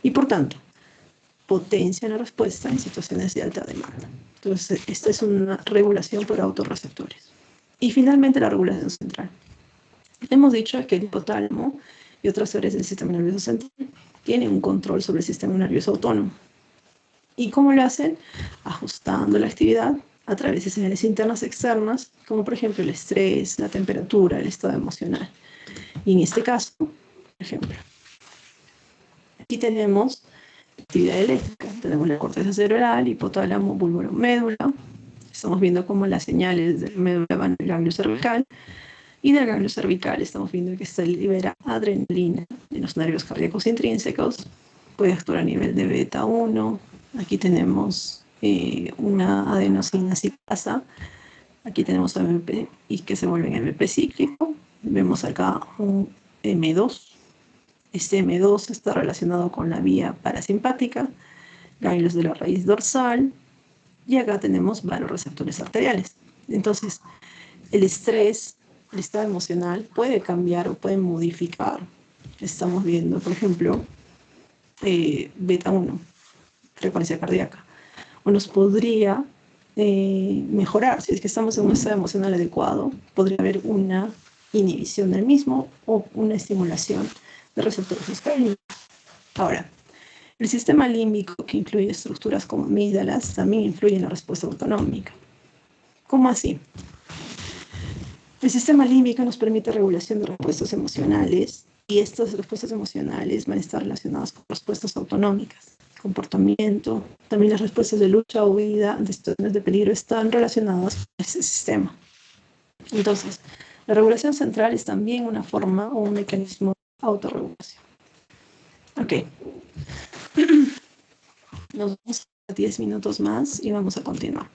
Y por tanto, potencian la respuesta en situaciones de alta demanda. Entonces, esta es una regulación por autorreceptores. Y finalmente, la regulación central. Hemos dicho que el hipotálamo y otras áreas del sistema nervioso central tienen un control sobre el sistema nervioso autónomo. ¿Y cómo lo hacen? Ajustando la actividad a través de señales internas y externas, como por ejemplo el estrés, la temperatura, el estado emocional. Y en este caso, por ejemplo, aquí tenemos actividad eléctrica. Tenemos la corteza cerebral, hipotálamo, bulbo, médula. Estamos viendo cómo las señales de la médula van al ganglio cervical. Y del ganglio cervical estamos viendo que se libera adrenalina en los nervios cardíacos intrínsecos. puede actuar a nivel de beta 1. Aquí tenemos una adenosina ciclasa. Aquí tenemos AMP y que se vuelve en AMP cíclico. Vemos acá un M2. Este M2 está relacionado con la vía parasimpática, ganglios de la raíz dorsal, y acá tenemos varios receptores arteriales. Entonces, el estrés, el estado emocional puede cambiar o puede modificar. Estamos viendo, por ejemplo, beta 1, frecuencia cardíaca. O nos podría mejorar, si es que estamos en un estado emocional adecuado, podría haber una inhibición del mismo o una estimulación de receptores musculares. Ahora, el sistema límbico, que incluye estructuras como amígdalas, también influye en la respuesta autonómica. ¿Cómo así? El sistema límbico nos permite regulación de respuestas emocionales y estas respuestas emocionales van a estar relacionadas con respuestas autonómicas, comportamiento. También las respuestas de lucha o huida ante situaciones de peligro están relacionadas con ese sistema. Entonces, la regulación central es también una forma o un mecanismo de autorregulación. Ok. Nos vamos a 10 minutos más y vamos a continuar.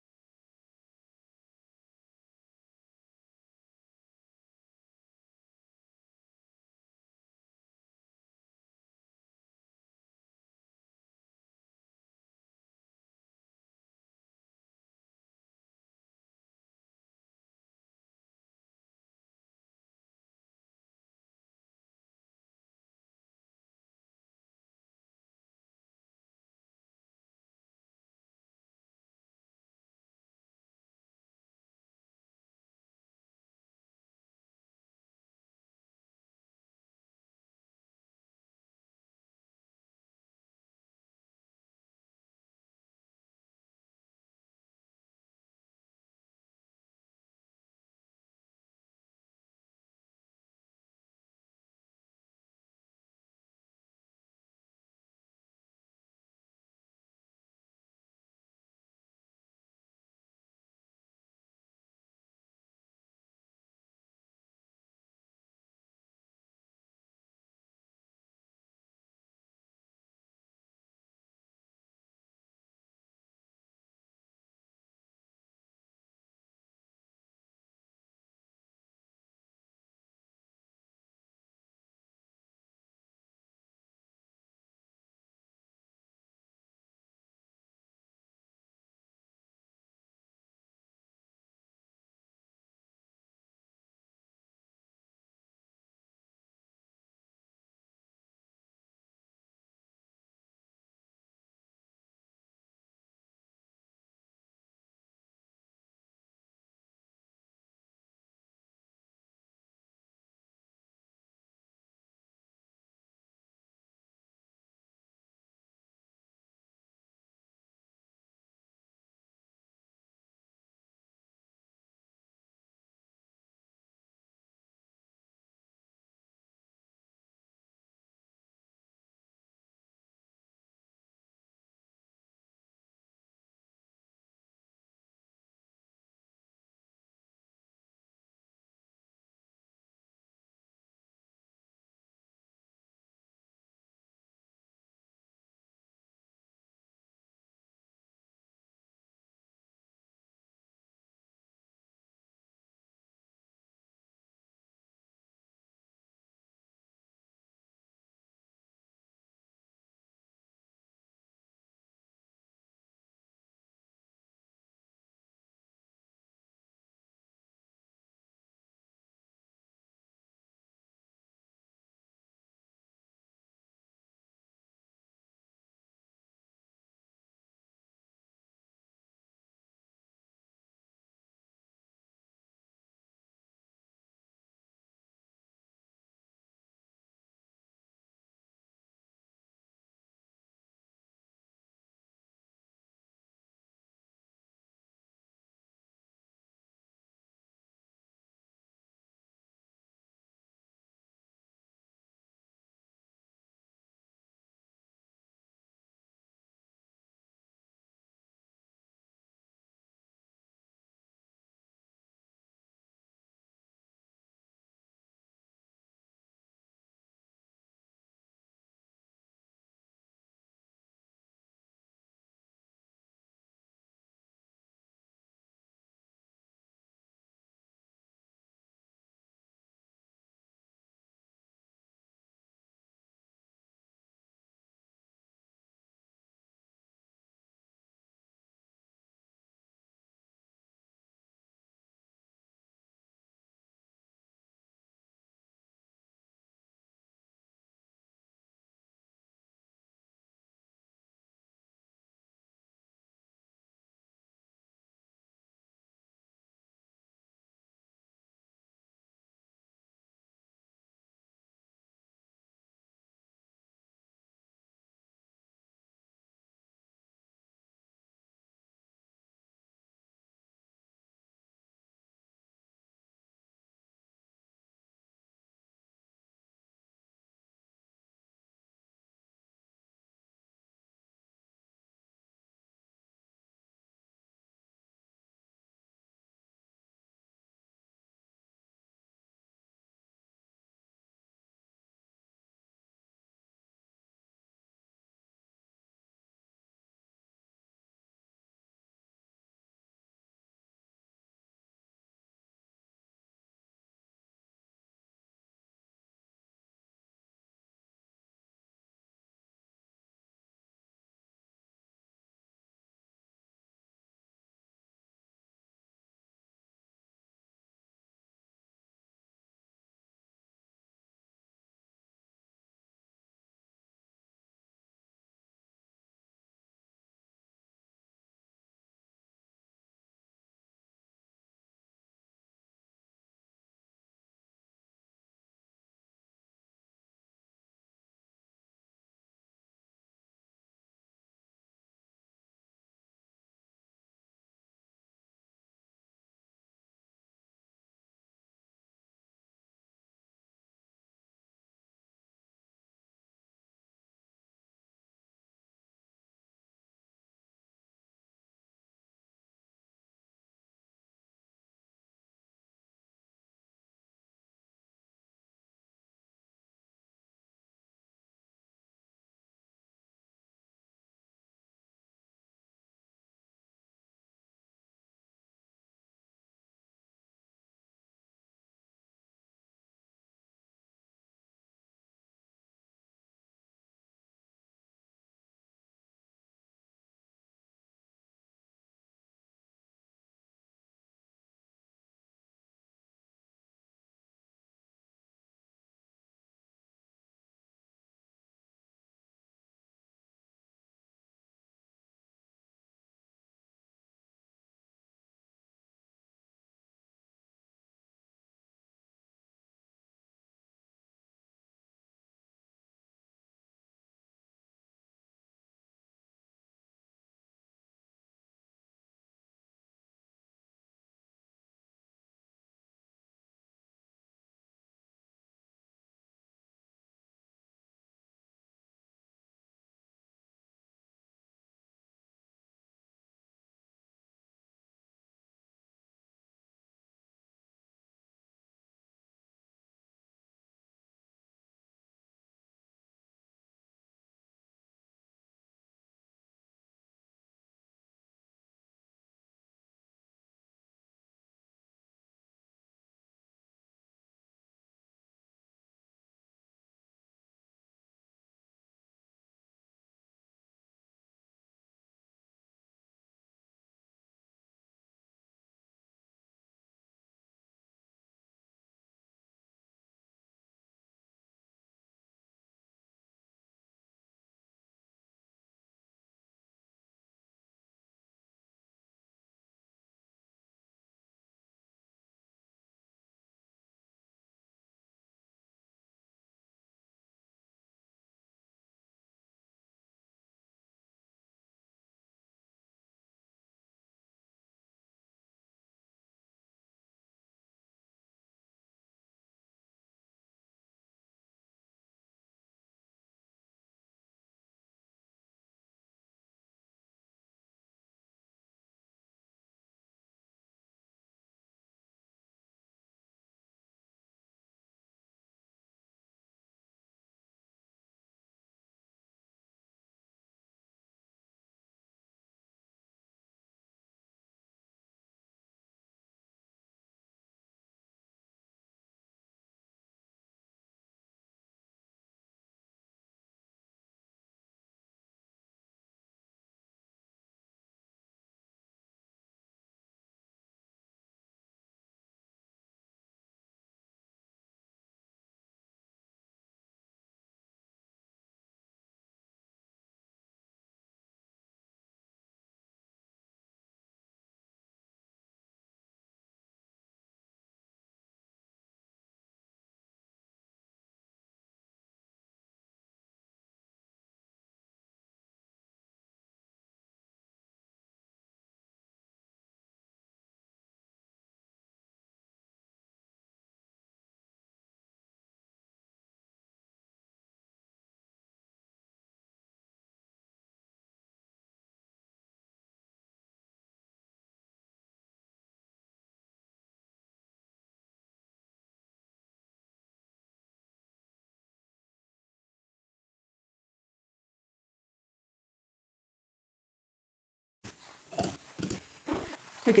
Ok,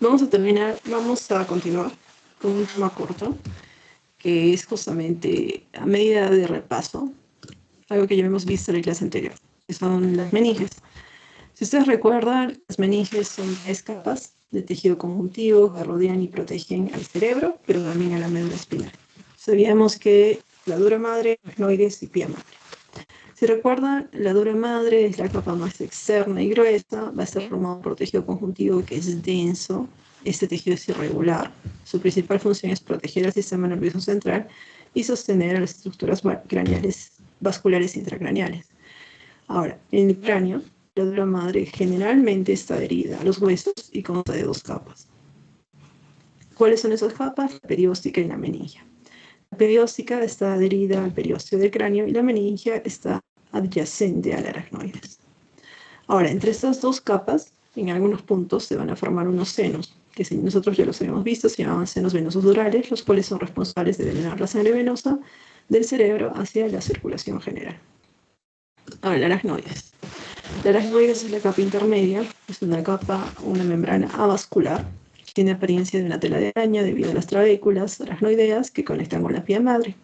vamos a continuar con un tema corto, que es justamente a medida de repaso, algo que ya hemos visto en la clase anterior, que son las meninges. Si ustedes recuerdan, las meninges son 10 capas de tejido conjuntivo que rodean y protegen al cerebro, pero también a la médula espinal. Sabíamos que la dura madre, aracnoides y pía madre. Si recuerdan, la dura madre es la capa más externa y gruesa, va a estar formado por tejido conjuntivo que es denso. Este tejido es irregular. Su principal función es proteger al sistema nervioso central y sostener las estructuras craneales, vasculares intracraneales. Ahora, en el cráneo, la dura madre generalmente está adherida a los huesos y consta de 2 capas. ¿Cuáles son esas capas? La perióstica y la meningia. La perióstica está adherida al periósteo del cráneo y la meningia está adyacente al aracnoides. Ahora, entre estas 2 capas, en algunos puntos se van a formar unos senos, que nosotros ya los habíamos visto, se llaman senos venosos durales, los cuales son responsables de drenar la sangre venosa del cerebro hacia la circulación general. Ahora, el aracnoides. La aracnoides es la capa intermedia, es una capa, una membrana avascular, que tiene apariencia de una tela de araña debido a las trabéculas aracnoideas que conectan con la pía madre.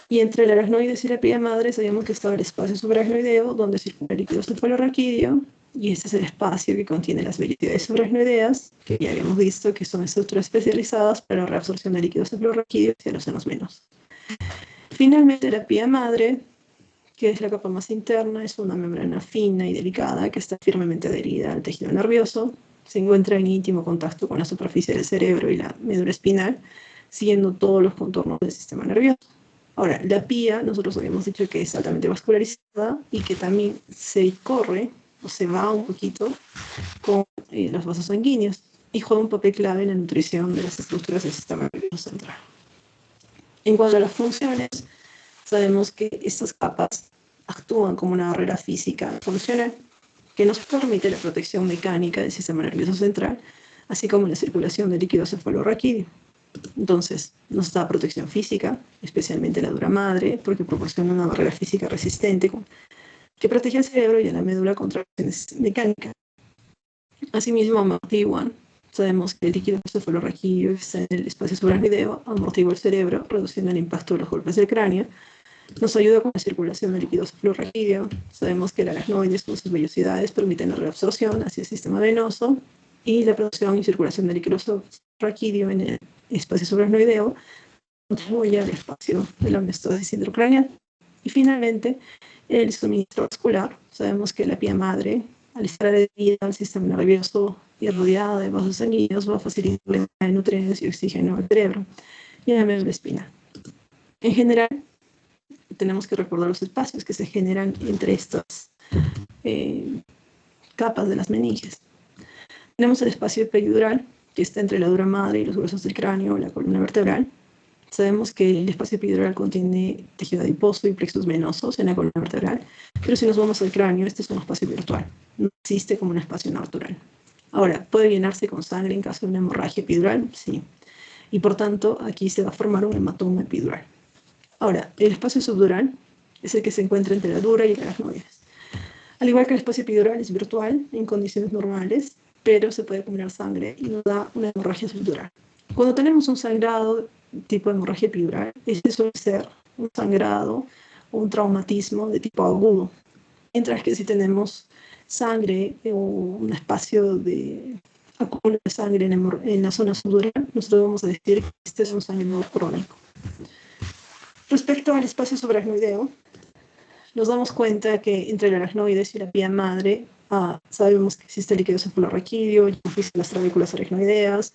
Y entre el aracnoides y la pía madre sabíamos que estaba el espacio subaracnoideo, donde circula el líquido cefalorraquídeo, y este es el espacio que contiene las vellosidades subaracnoideas, que ya habíamos visto que son estructuras especializadas para la reabsorción del líquido cefalorraquídeo hacia los senos venosos. Finalmente, la pía madre, que es la capa más interna, es una membrana fina y delicada que está firmemente adherida al tejido nervioso, se encuentra en íntimo contacto con la superficie del cerebro y la médula espinal, siguiendo todos los contornos del sistema nervioso. Ahora, la pía, nosotros habíamos dicho que es altamente vascularizada y que también se corre o se va un poquito con los vasos sanguíneos y juega un papel clave en la nutrición de las estructuras del sistema nervioso central. En cuanto a las funciones, sabemos que estas capas actúan como una barrera física funcional que nos permite la protección mecánica del sistema nervioso central, así como la circulación del líquido cefalorraquídeo. Entonces, nos da protección física, especialmente la dura madre, porque proporciona una barrera física resistente que protege al cerebro y a la médula contra acciones mecánicas. Asimismo, amortiguan. Sabemos que el líquido cefalorraquídeo está en el espacio subaracnoideo, amortigua el cerebro, reduciendo el impacto de los golpes del cráneo. Nos ayuda con la circulación del líquido cefalorraquídeo. Sabemos que el aracnoides con sus vellosidades permiten la reabsorción hacia el sistema venoso y la producción y circulación del líquido cefalorraquídeo en el espacio subaracnoideo contribuye al espacio de la homeostasis intracraneal. Y finalmente, el suministro vascular. Sabemos que la pía madre, al estar adherida al sistema nervioso y rodeada de vasos sanguíneos, va a facilitar la entrada de nutrientes y oxígeno al cerebro y a la médula espinal. En general, tenemos que recordar los espacios que se generan entre estas capas de las meninges. Tenemos el espacio peridural, que está entre la dura madre y los huesos del cráneo o la columna vertebral. Sabemos que el espacio epidural contiene tejido adiposo y plexos venosos en la columna vertebral, pero si nos vamos al cráneo, este es un espacio virtual, no existe como un espacio natural. Ahora, ¿puede llenarse con sangre en caso de una hemorragia epidural? Sí. Y por tanto, aquí se va a formar un hematoma epidural. Ahora, el espacio subdural es el que se encuentra entre la dura y el aracnoides. Al igual que el espacio epidural es virtual en condiciones normales, pero se puede acumular sangre y nos da una hemorragia subdural. Cuando tenemos un sangrado tipo de hemorragia epidural, este suele ser un sangrado o un traumatismo de tipo agudo, mientras que si tenemos sangre o un espacio de acúmulo de sangre en la zona subdural, nosotros vamos a decir que este es un sangrado crónico. Respecto al espacio subaracnoideo, nos damos cuenta que entre el aracnoides y la pía madre sabemos que existe el líquido cefalorraquídeo, las trabéculas aracnoideas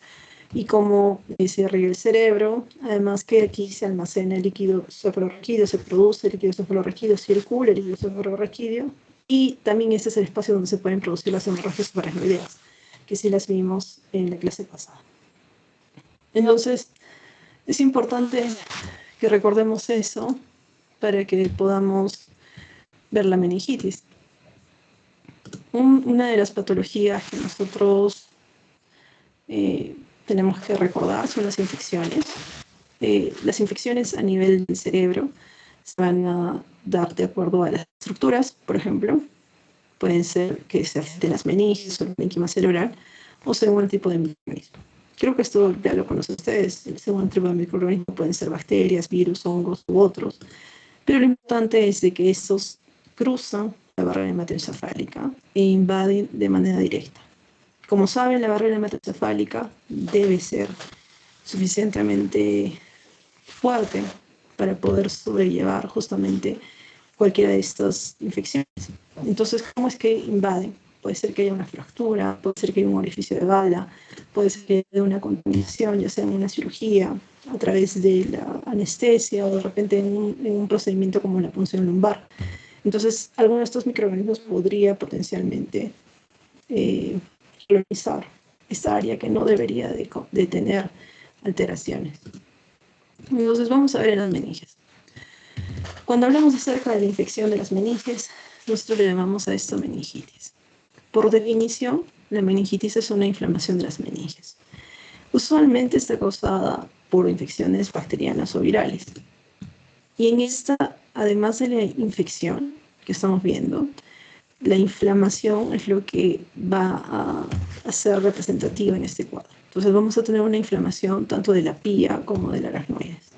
y cómo se riega el cerebro. Además que aquí se almacena el líquido cefalorraquídeo, se produce el líquido cefalorraquídeo, circula el líquido cefalorraquídeo y también este es el espacio donde se pueden producir las hemorragias subaracnoideas, que sí las vimos en la clase pasada. Entonces, es importante que recordemos eso para que podamos ver la meningitis. Una de las patologías que nosotros tenemos que recordar son las infecciones. Las infecciones a nivel del cerebro se van a dar de acuerdo a las estructuras, por ejemplo. Pueden ser que se afecten las meninges o el parénquima cerebral, o según el tipo de microorganismo. Creo que esto ya lo conocen ustedes. Según el tipo de microorganismo pueden ser bacterias, virus, hongos u otros. Pero lo importante es de que estos cruzan la barrera hematocefálica e invaden de manera directa. Como saben, la barrera hematocefálica debe ser suficientemente fuerte para poder sobrellevar justamente cualquiera de estas infecciones. Entonces, ¿cómo es que invaden? Puede ser que haya una fractura, puede ser que haya un orificio de bala, puede ser que haya una contaminación, ya sea en una cirugía, a través de la anestesia o de repente en un procedimiento como la punción lumbar. Entonces, alguno de estos microorganismos podría potencialmente colonizar esta área que no debería de tener alteraciones. Entonces, vamos a ver en las meninges. Cuando hablamos acerca de la infección de las meninges, nosotros le llamamos a esto meningitis. Por definición, la meningitis es una inflamación de las meninges. Usualmente está causada por infecciones bacterianas o virales. Y en esta, además de la infección que estamos viendo, la inflamación es lo que va a ser representativa en este cuadro. Entonces vamos a tener una inflamación tanto de la pía como del aracnoides.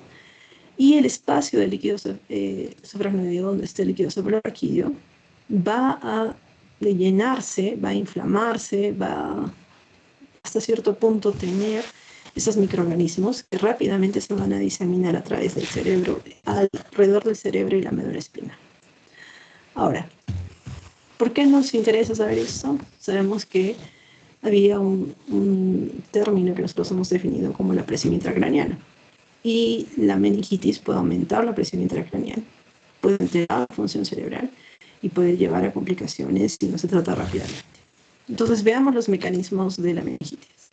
Y el espacio del líquido supraracnoideo, donde esté el líquido suprarraquídeo, va a llenarse, va a inflamarse, va hasta cierto punto tener esos microorganismos que rápidamente se van a diseminar a través del cerebro, alrededor del cerebro y la médula espinal. Ahora, ¿por qué nos interesa saber esto? Sabemos que había un término que nosotros hemos definido como la presión intracraneana. Y la meningitis puede aumentar la presión intracraneal, puede alterar la función cerebral y puede llevar a complicaciones si no se trata rápidamente. Entonces veamos los mecanismos de la meningitis.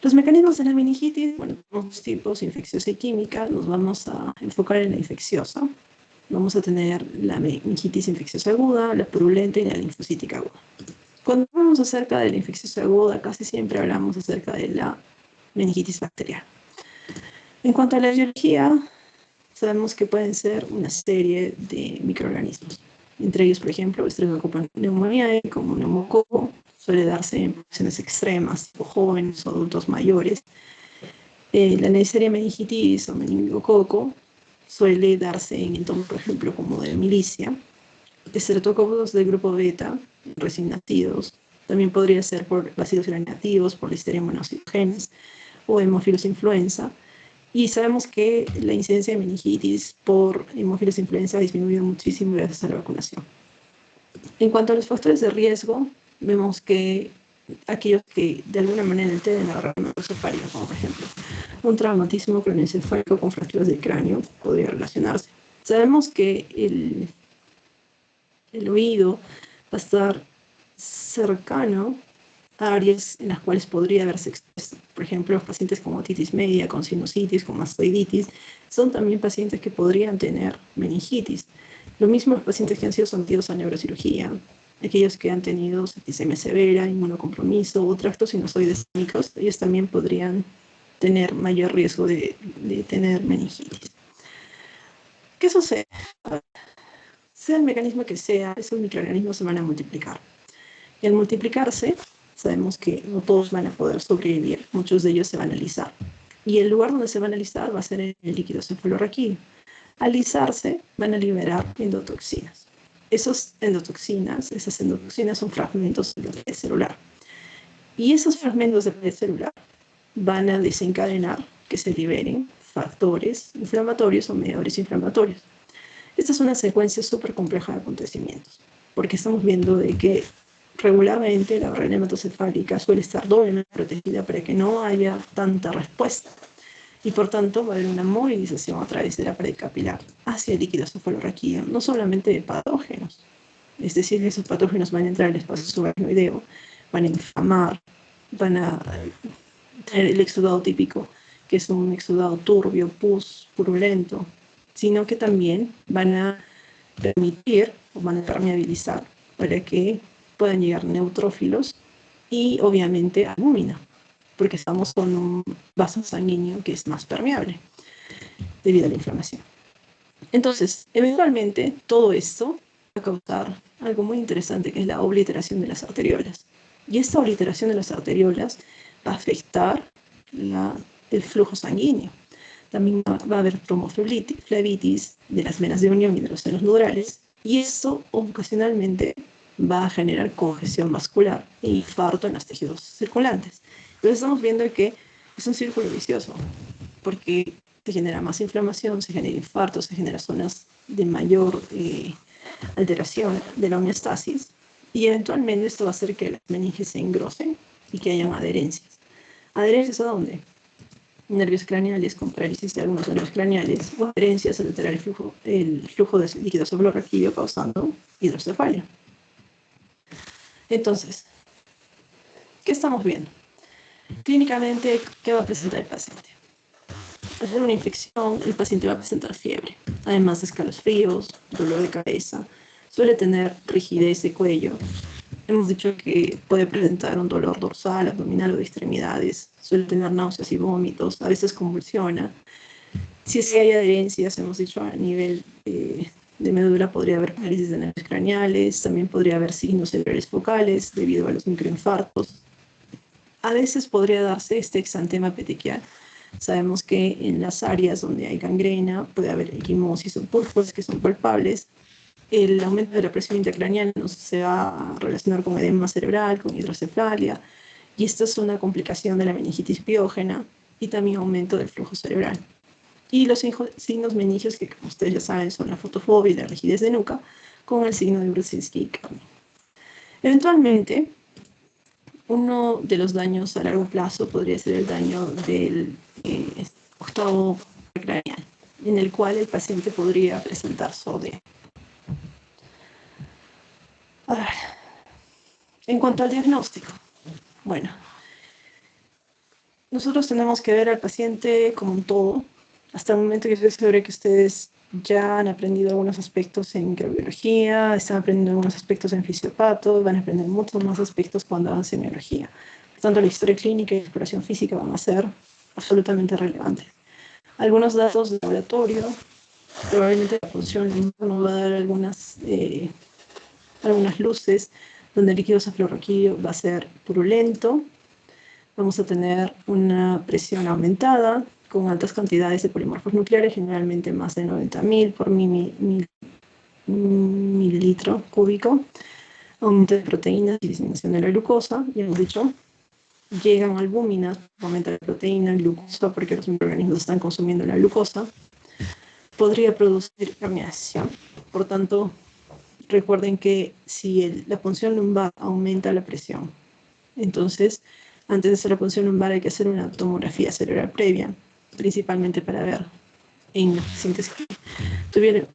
Los mecanismos de la meningitis, bueno, tenemos tipos, infecciosa y química. Nos vamos a enfocar en la infecciosa. Vamos a tener la meningitis infecciosa aguda, la purulenta y la linfocítica aguda. Cuando hablamos acerca de la infecciosa aguda, casi siempre hablamos acerca de la meningitis bacteriana. En cuanto a la biología, sabemos que pueden ser una serie de microorganismos. Entre ellos, por ejemplo, Streptococcus pneumoniae, como neumococo, suele darse en poblaciones extremas, tipo jóvenes o adultos mayores. La Neisseria meningitis o meningococo suele darse en entornos, por ejemplo, como de milicia. Streptococcus del grupo beta, recién nacidos. También podría ser por bacilos gram-negativos, por Listeria monocytogenes o Haemophilus influenza. Y sabemos que la incidencia de meningitis por Haemophilus influenza ha disminuido muchísimo gracias a la vacunación. En cuanto a los factores de riesgo, vemos que aquellos que de alguna manera alteren la barrera hematocefálica, como por ejemplo un traumatismo craneoencefálico con fracturas del cráneo, podría relacionarse. Sabemos que el oído va a estar cercano a áreas en las cuales podría haberse expuesto. Por ejemplo, los pacientes con otitis media, con sinusitis, con mastoiditis, son también pacientes que podrían tener meningitis. Lo mismo los pacientes que han sido sometidos a neurocirugía, aquellos que han tenido septicemia severa, inmunocompromiso o tractos sinusoides crónicos, ellos también podrían tener mayor riesgo de tener meningitis. ¿Qué sucede? Sea el mecanismo que sea, esos microorganismos se van a multiplicar. Y al multiplicarse, sabemos que no todos van a poder sobrevivir, muchos de ellos se van a alisar. Y el lugar donde se van a alisar va a ser en el líquido cefalorraquídeo. Al alisarse, van a liberar endotoxinas. Esas endotoxinas son fragmentos de pared celular. Y esos fragmentos de pared celular van a desencadenar que se liberen factores inflamatorios o mediadores inflamatorios. Esta es una secuencia súper compleja de acontecimientos, porque estamos viendo de que regularmente la barrera hematocefálica suele estar doblemente protegida para que no haya tanta respuesta. Y por tanto va a haber una movilización a través de la pared capilar hacia el líquido cefalorraquídeo, no solamente de patógenos. Es decir, esos patógenos van a entrar al espacio subaracnoideo, van a inflamar, van a tener el exudado típico, que es un exudado turbio, pus, purulento, sino que también van a permitir o van a permeabilizar para que puedan llegar neutrófilos y obviamente albúmina, porque estamos con un vaso sanguíneo que es más permeable debido a la inflamación. Entonces, eventualmente todo esto va a causar algo muy interesante que es la obliteración de las arteriolas. Y esta obliteración de las arteriolas va a afectar el flujo sanguíneo. También va a haber tromoflebitis de las venas de unión y de los senos nodales, y esto ocasionalmente va a generar congestión vascular e infarto en los tejidos circulantes. Entonces estamos viendo que es un círculo vicioso, porque se genera más inflamación, se genera infarto, se generan zonas de mayor alteración de la homeostasis, y eventualmente esto va a hacer que las meninges se engrosen y que hayan adherencias. ¿Adherencias a dónde? Nervios craneales con parálisis de algunos nervios craneales o adherencias al alterar el flujo de líquido cefalorraquídeo causando hidrocefalia. Entonces, ¿qué estamos viendo? Clínicamente, ¿qué va a presentar el paciente? Al tener una infección, el paciente va a presentar fiebre, además de escalofríos, dolor de cabeza, suele tener rigidez de cuello. Hemos dicho que puede presentar un dolor dorsal, abdominal o de extremidades, suele tener náuseas y vómitos, a veces convulsiona. Si es que hay adherencias, hemos dicho a nivel de médula, podría haber parálisis de nervios craneales, también podría haber signos cerebrales focales debido a los microinfartos. A veces podría darse este exantema petequial. Sabemos que en las áreas donde hay gangrena puede haber equimosis o púrpuras que son palpables. El aumento de la presión intracraneal se va a relacionar con edema cerebral, con hidrocefalia, y esta es una complicación de la meningitis piógena y también aumento del flujo cerebral. Y los signos meningios, que como ustedes ya saben, son la fotofobia y la rigidez de nuca, con el signo de Brzezinski y Kami. Eventualmente, uno de los daños a largo plazo podría ser el daño del octavo craneal, en el cual el paciente podría presentar sordera. A ver, en cuanto al diagnóstico, bueno, nosotros tenemos que ver al paciente como un todo. Hasta el momento yo estoy segura que ustedes ya han aprendido algunos aspectos en microbiología, están aprendiendo algunos aspectos en fisiopato, van a aprender muchos más aspectos cuando hagan semiología. Por tanto, la historia clínica y la exploración física van a ser absolutamente relevantes. Algunos datos de laboratorio, probablemente la función nos va a dar algunas luces, donde el líquido cefalorraquídeo va a ser purulento. Vamos a tener una presión aumentada con altas cantidades de polimorfos nucleares, generalmente más de 90.000 por mililitro cúbico, aumento de proteínas y disminución de la glucosa, ya hemos dicho, llegan albúminas, aumenta la proteína, glucosa, porque los microorganismos están consumiendo la glucosa, podría producir herniación. Por tanto, recuerden que si la punción lumbar aumenta la presión, entonces antes de hacer la punción lumbar hay que hacer una tomografía cerebral previa, principalmente para ver en los pacientes que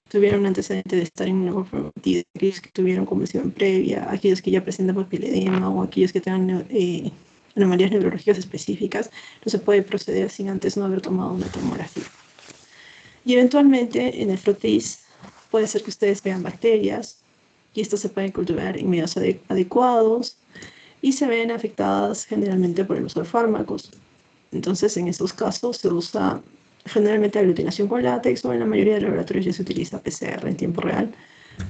tuvieron un antecedente de estar en una morfometida, aquellos que tuvieron convulsión previa, aquellos que ya presentan papiledema o aquellos que tengan anomalías neurológicas específicas, no se puede proceder sin antes no haber tomado una tomografía. Y eventualmente en el frotis puede ser que ustedes vean bacterias, y estas se pueden cultivar en medios adecuados, y se ven afectadas generalmente por el uso de fármacos. Entonces, en estos casos se usa generalmente aglutinación con látex, o en la mayoría de laboratorios ya se utiliza PCR en tiempo real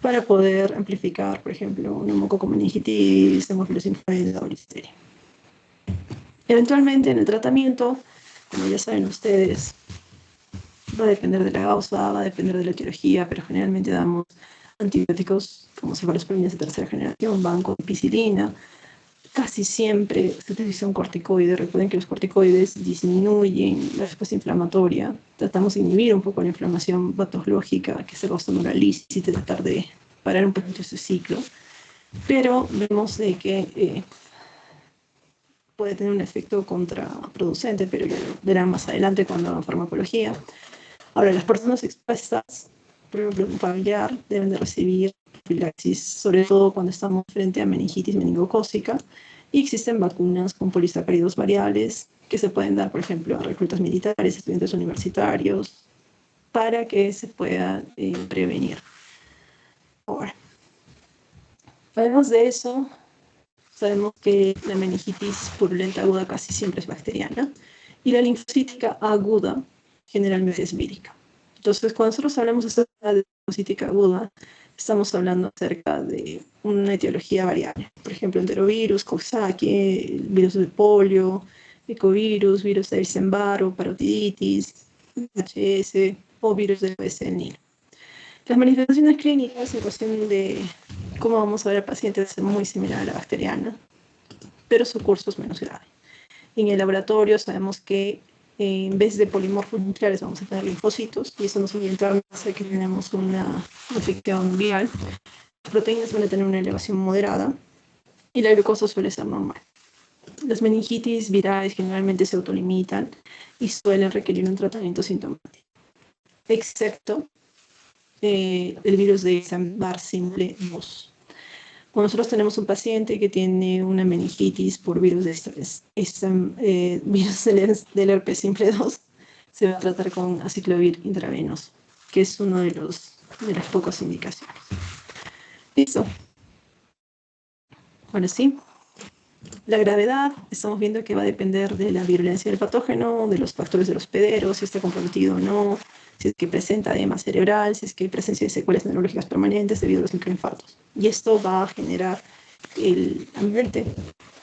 para poder amplificar, por ejemplo, neumococo meningitis, hemófilos influenza o listeria. Eventualmente, en el tratamiento, como ya saben ustedes, va a depender de la causa, va a depender de la etiología, pero generalmente damos antibióticos como cefalosporinas de tercera generación, vancomiciclina. Casi siempre se utiliza un corticoide. Recuerden que los corticoides disminuyen la respuesta inflamatoria. Tratamos de inhibir un poco la inflamación patológica, que es el osteomoralisis, y tratar de parar un poquito ese ciclo. Pero vemos de que puede tener un efecto contraproducente, pero ya lo verán más adelante cuando hagan farmacología. Ahora, las personas expuestas, por ejemplo, un familiar, deben de recibir profilaxis, sobre todo cuando estamos frente a meningitis meningocócica, y existen vacunas con polisacáridos variables que se pueden dar, por ejemplo, a reclutas militares, estudiantes universitarios, para que se pueda prevenir. Ahora, además de eso, sabemos que la meningitis purulenta aguda casi siempre es bacteriana, y la linfocítica aguda generalmente es vírica. Entonces, cuando nosotros hablamos acerca de linfocítica aguda, estamos hablando acerca de una etiología variable. Por ejemplo, enterovirus, Coxsackie, virus del polio, ecovirus, virus de Epstein-Barr, parotiditis, HS o virus del peste del Nilo. Las manifestaciones clínicas en cuestión de cómo vamos a ver al paciente es muy similar a la bacteriana, pero su curso es menos grave. En el laboratorio sabemos que en vez de polimorfos nucleares vamos a tener linfocitos y eso nos va a orientar a que tenemos una infección viral. Las proteínas van a tener una elevación moderada y la glucosa suele ser normal. Las meningitis virales generalmente se autolimitan y suelen requerir un tratamiento sintomático, excepto el virus de Epstein-Barr simple 2. Cuando nosotros tenemos un paciente que tiene una meningitis por virus, virus del herpes simple 2, se va a tratar con aciclovir intravenoso, que es uno de las pocas indicaciones. Listo. Ahora sí. La gravedad, estamos viendo que va a depender de la virulencia del patógeno, de los factores de los hospederos, si está comprometido o no, si es que presenta edema cerebral, si es que hay presencia de secuelas neurológicas permanentes debido a los microinfartos. Y esto va a generar el ambiente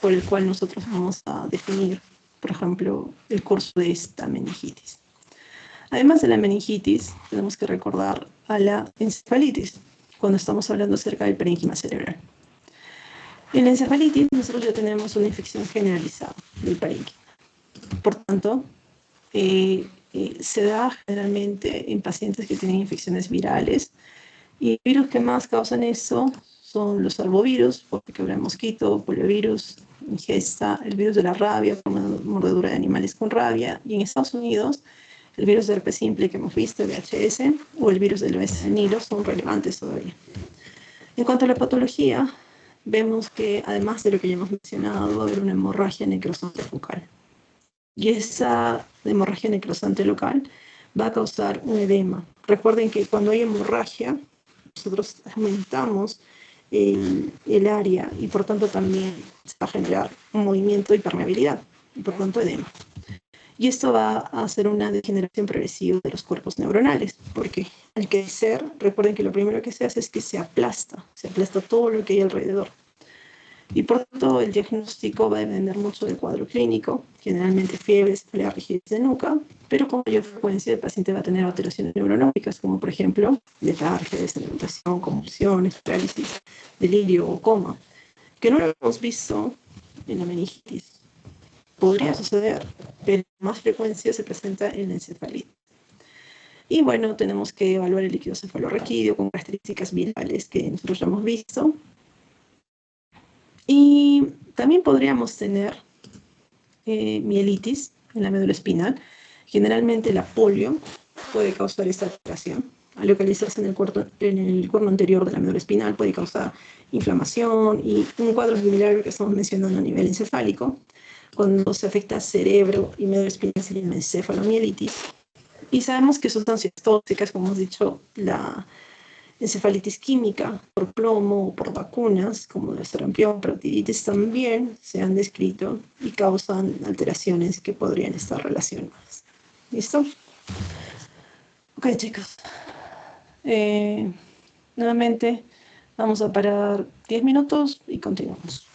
por el cual nosotros vamos a definir, por ejemplo, el curso de esta meningitis. Además de la meningitis, tenemos que recordar a la encefalitis, cuando estamos hablando acerca del parénquima cerebral. En la encefalitis nosotros ya tenemos una infección generalizada del parénquima. Por tanto, se da generalmente en pacientes que tienen infecciones virales y el virus que más causan eso son los arbovirus, porque el mosquito, poliovirus, ingesta, el virus de la rabia, mordedura de animales con rabia, y en Estados Unidos el virus de herpes simple que hemos visto, el VHS, o el virus del peste del Nilo son relevantes todavía. En cuanto a la patología, vemos que además de lo que ya hemos mencionado, va a haber una hemorragia necrosante focal. Y esa hemorragia necrosante local va a causar un edema. Recuerden que cuando hay hemorragia, nosotros aumentamos el área y por tanto también se va a generar un movimiento y permeabilidad y por tanto edema. Y esto va a hacer una degeneración progresiva de los cuerpos neuronales, porque al crecer, recuerden que lo primero que se hace es que se aplasta todo lo que hay alrededor. Y por tanto, el diagnóstico va a depender mucho del cuadro clínico, generalmente fiebre, cefalea, rigidez de nuca, pero con mayor frecuencia el paciente va a tener alteraciones neurológicas, como por ejemplo, letargia, desorientación, convulsiones, parálisis, delirio o coma, que no lo hemos visto en la meningitis. Podría suceder, pero con más frecuencia se presenta en la encefalitis. Y bueno, tenemos que evaluar el líquido cefalorraquídeo con características virales que nosotros ya hemos visto. Y también podríamos tener mielitis en la médula espinal. Generalmente la polio puede causar esta alteración. Al localizarse en el cuerno anterior de la médula espinal puede causar inflamación y un cuadro similar al que estamos mencionando a nivel encefálico. Cuando se afecta cerebro y médula espinal se llama encefalomielitis. Y sabemos que sustancias tóxicas, como hemos dicho, la encefalitis química por plomo o por vacunas, como el sarampión, parotiditis, también se han descrito y causan alteraciones que podrían estar relacionadas. ¿Listo? Ok, chicos. Nuevamente vamos a parar 10 minutos y continuamos.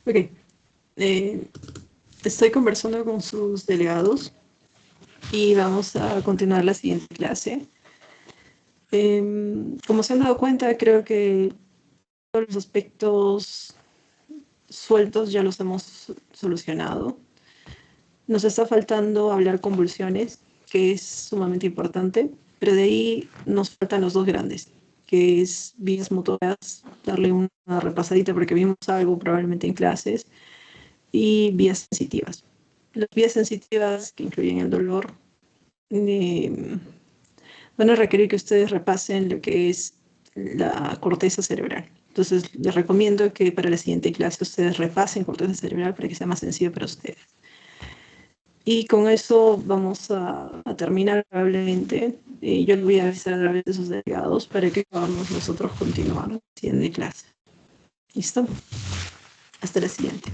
Ok. Estoy conversando con sus delegados y vamos a continuar la siguiente clase. Como se han dado cuenta, creo que todos los aspectos sueltos ya los hemos solucionado. Nos está faltando hablar convulsiones, que es sumamente importante, pero de ahí nos faltan los dos grandes, que es vías motoras, darle una repasadita porque vimos algo probablemente en clases, y vías sensitivas. Las vías sensitivas, que incluyen el dolor, van a requerir que ustedes repasen lo que es la corteza cerebral. Entonces, les recomiendo que para la siguiente clase ustedes repasen corteza cerebral para que sea más sencillo para ustedes. Y con eso vamos a terminar probablemente. Yo les voy a avisar a través de sus delegados para que podamos nosotros continuar la siguiente clase. ¿Listo? Hasta la siguiente.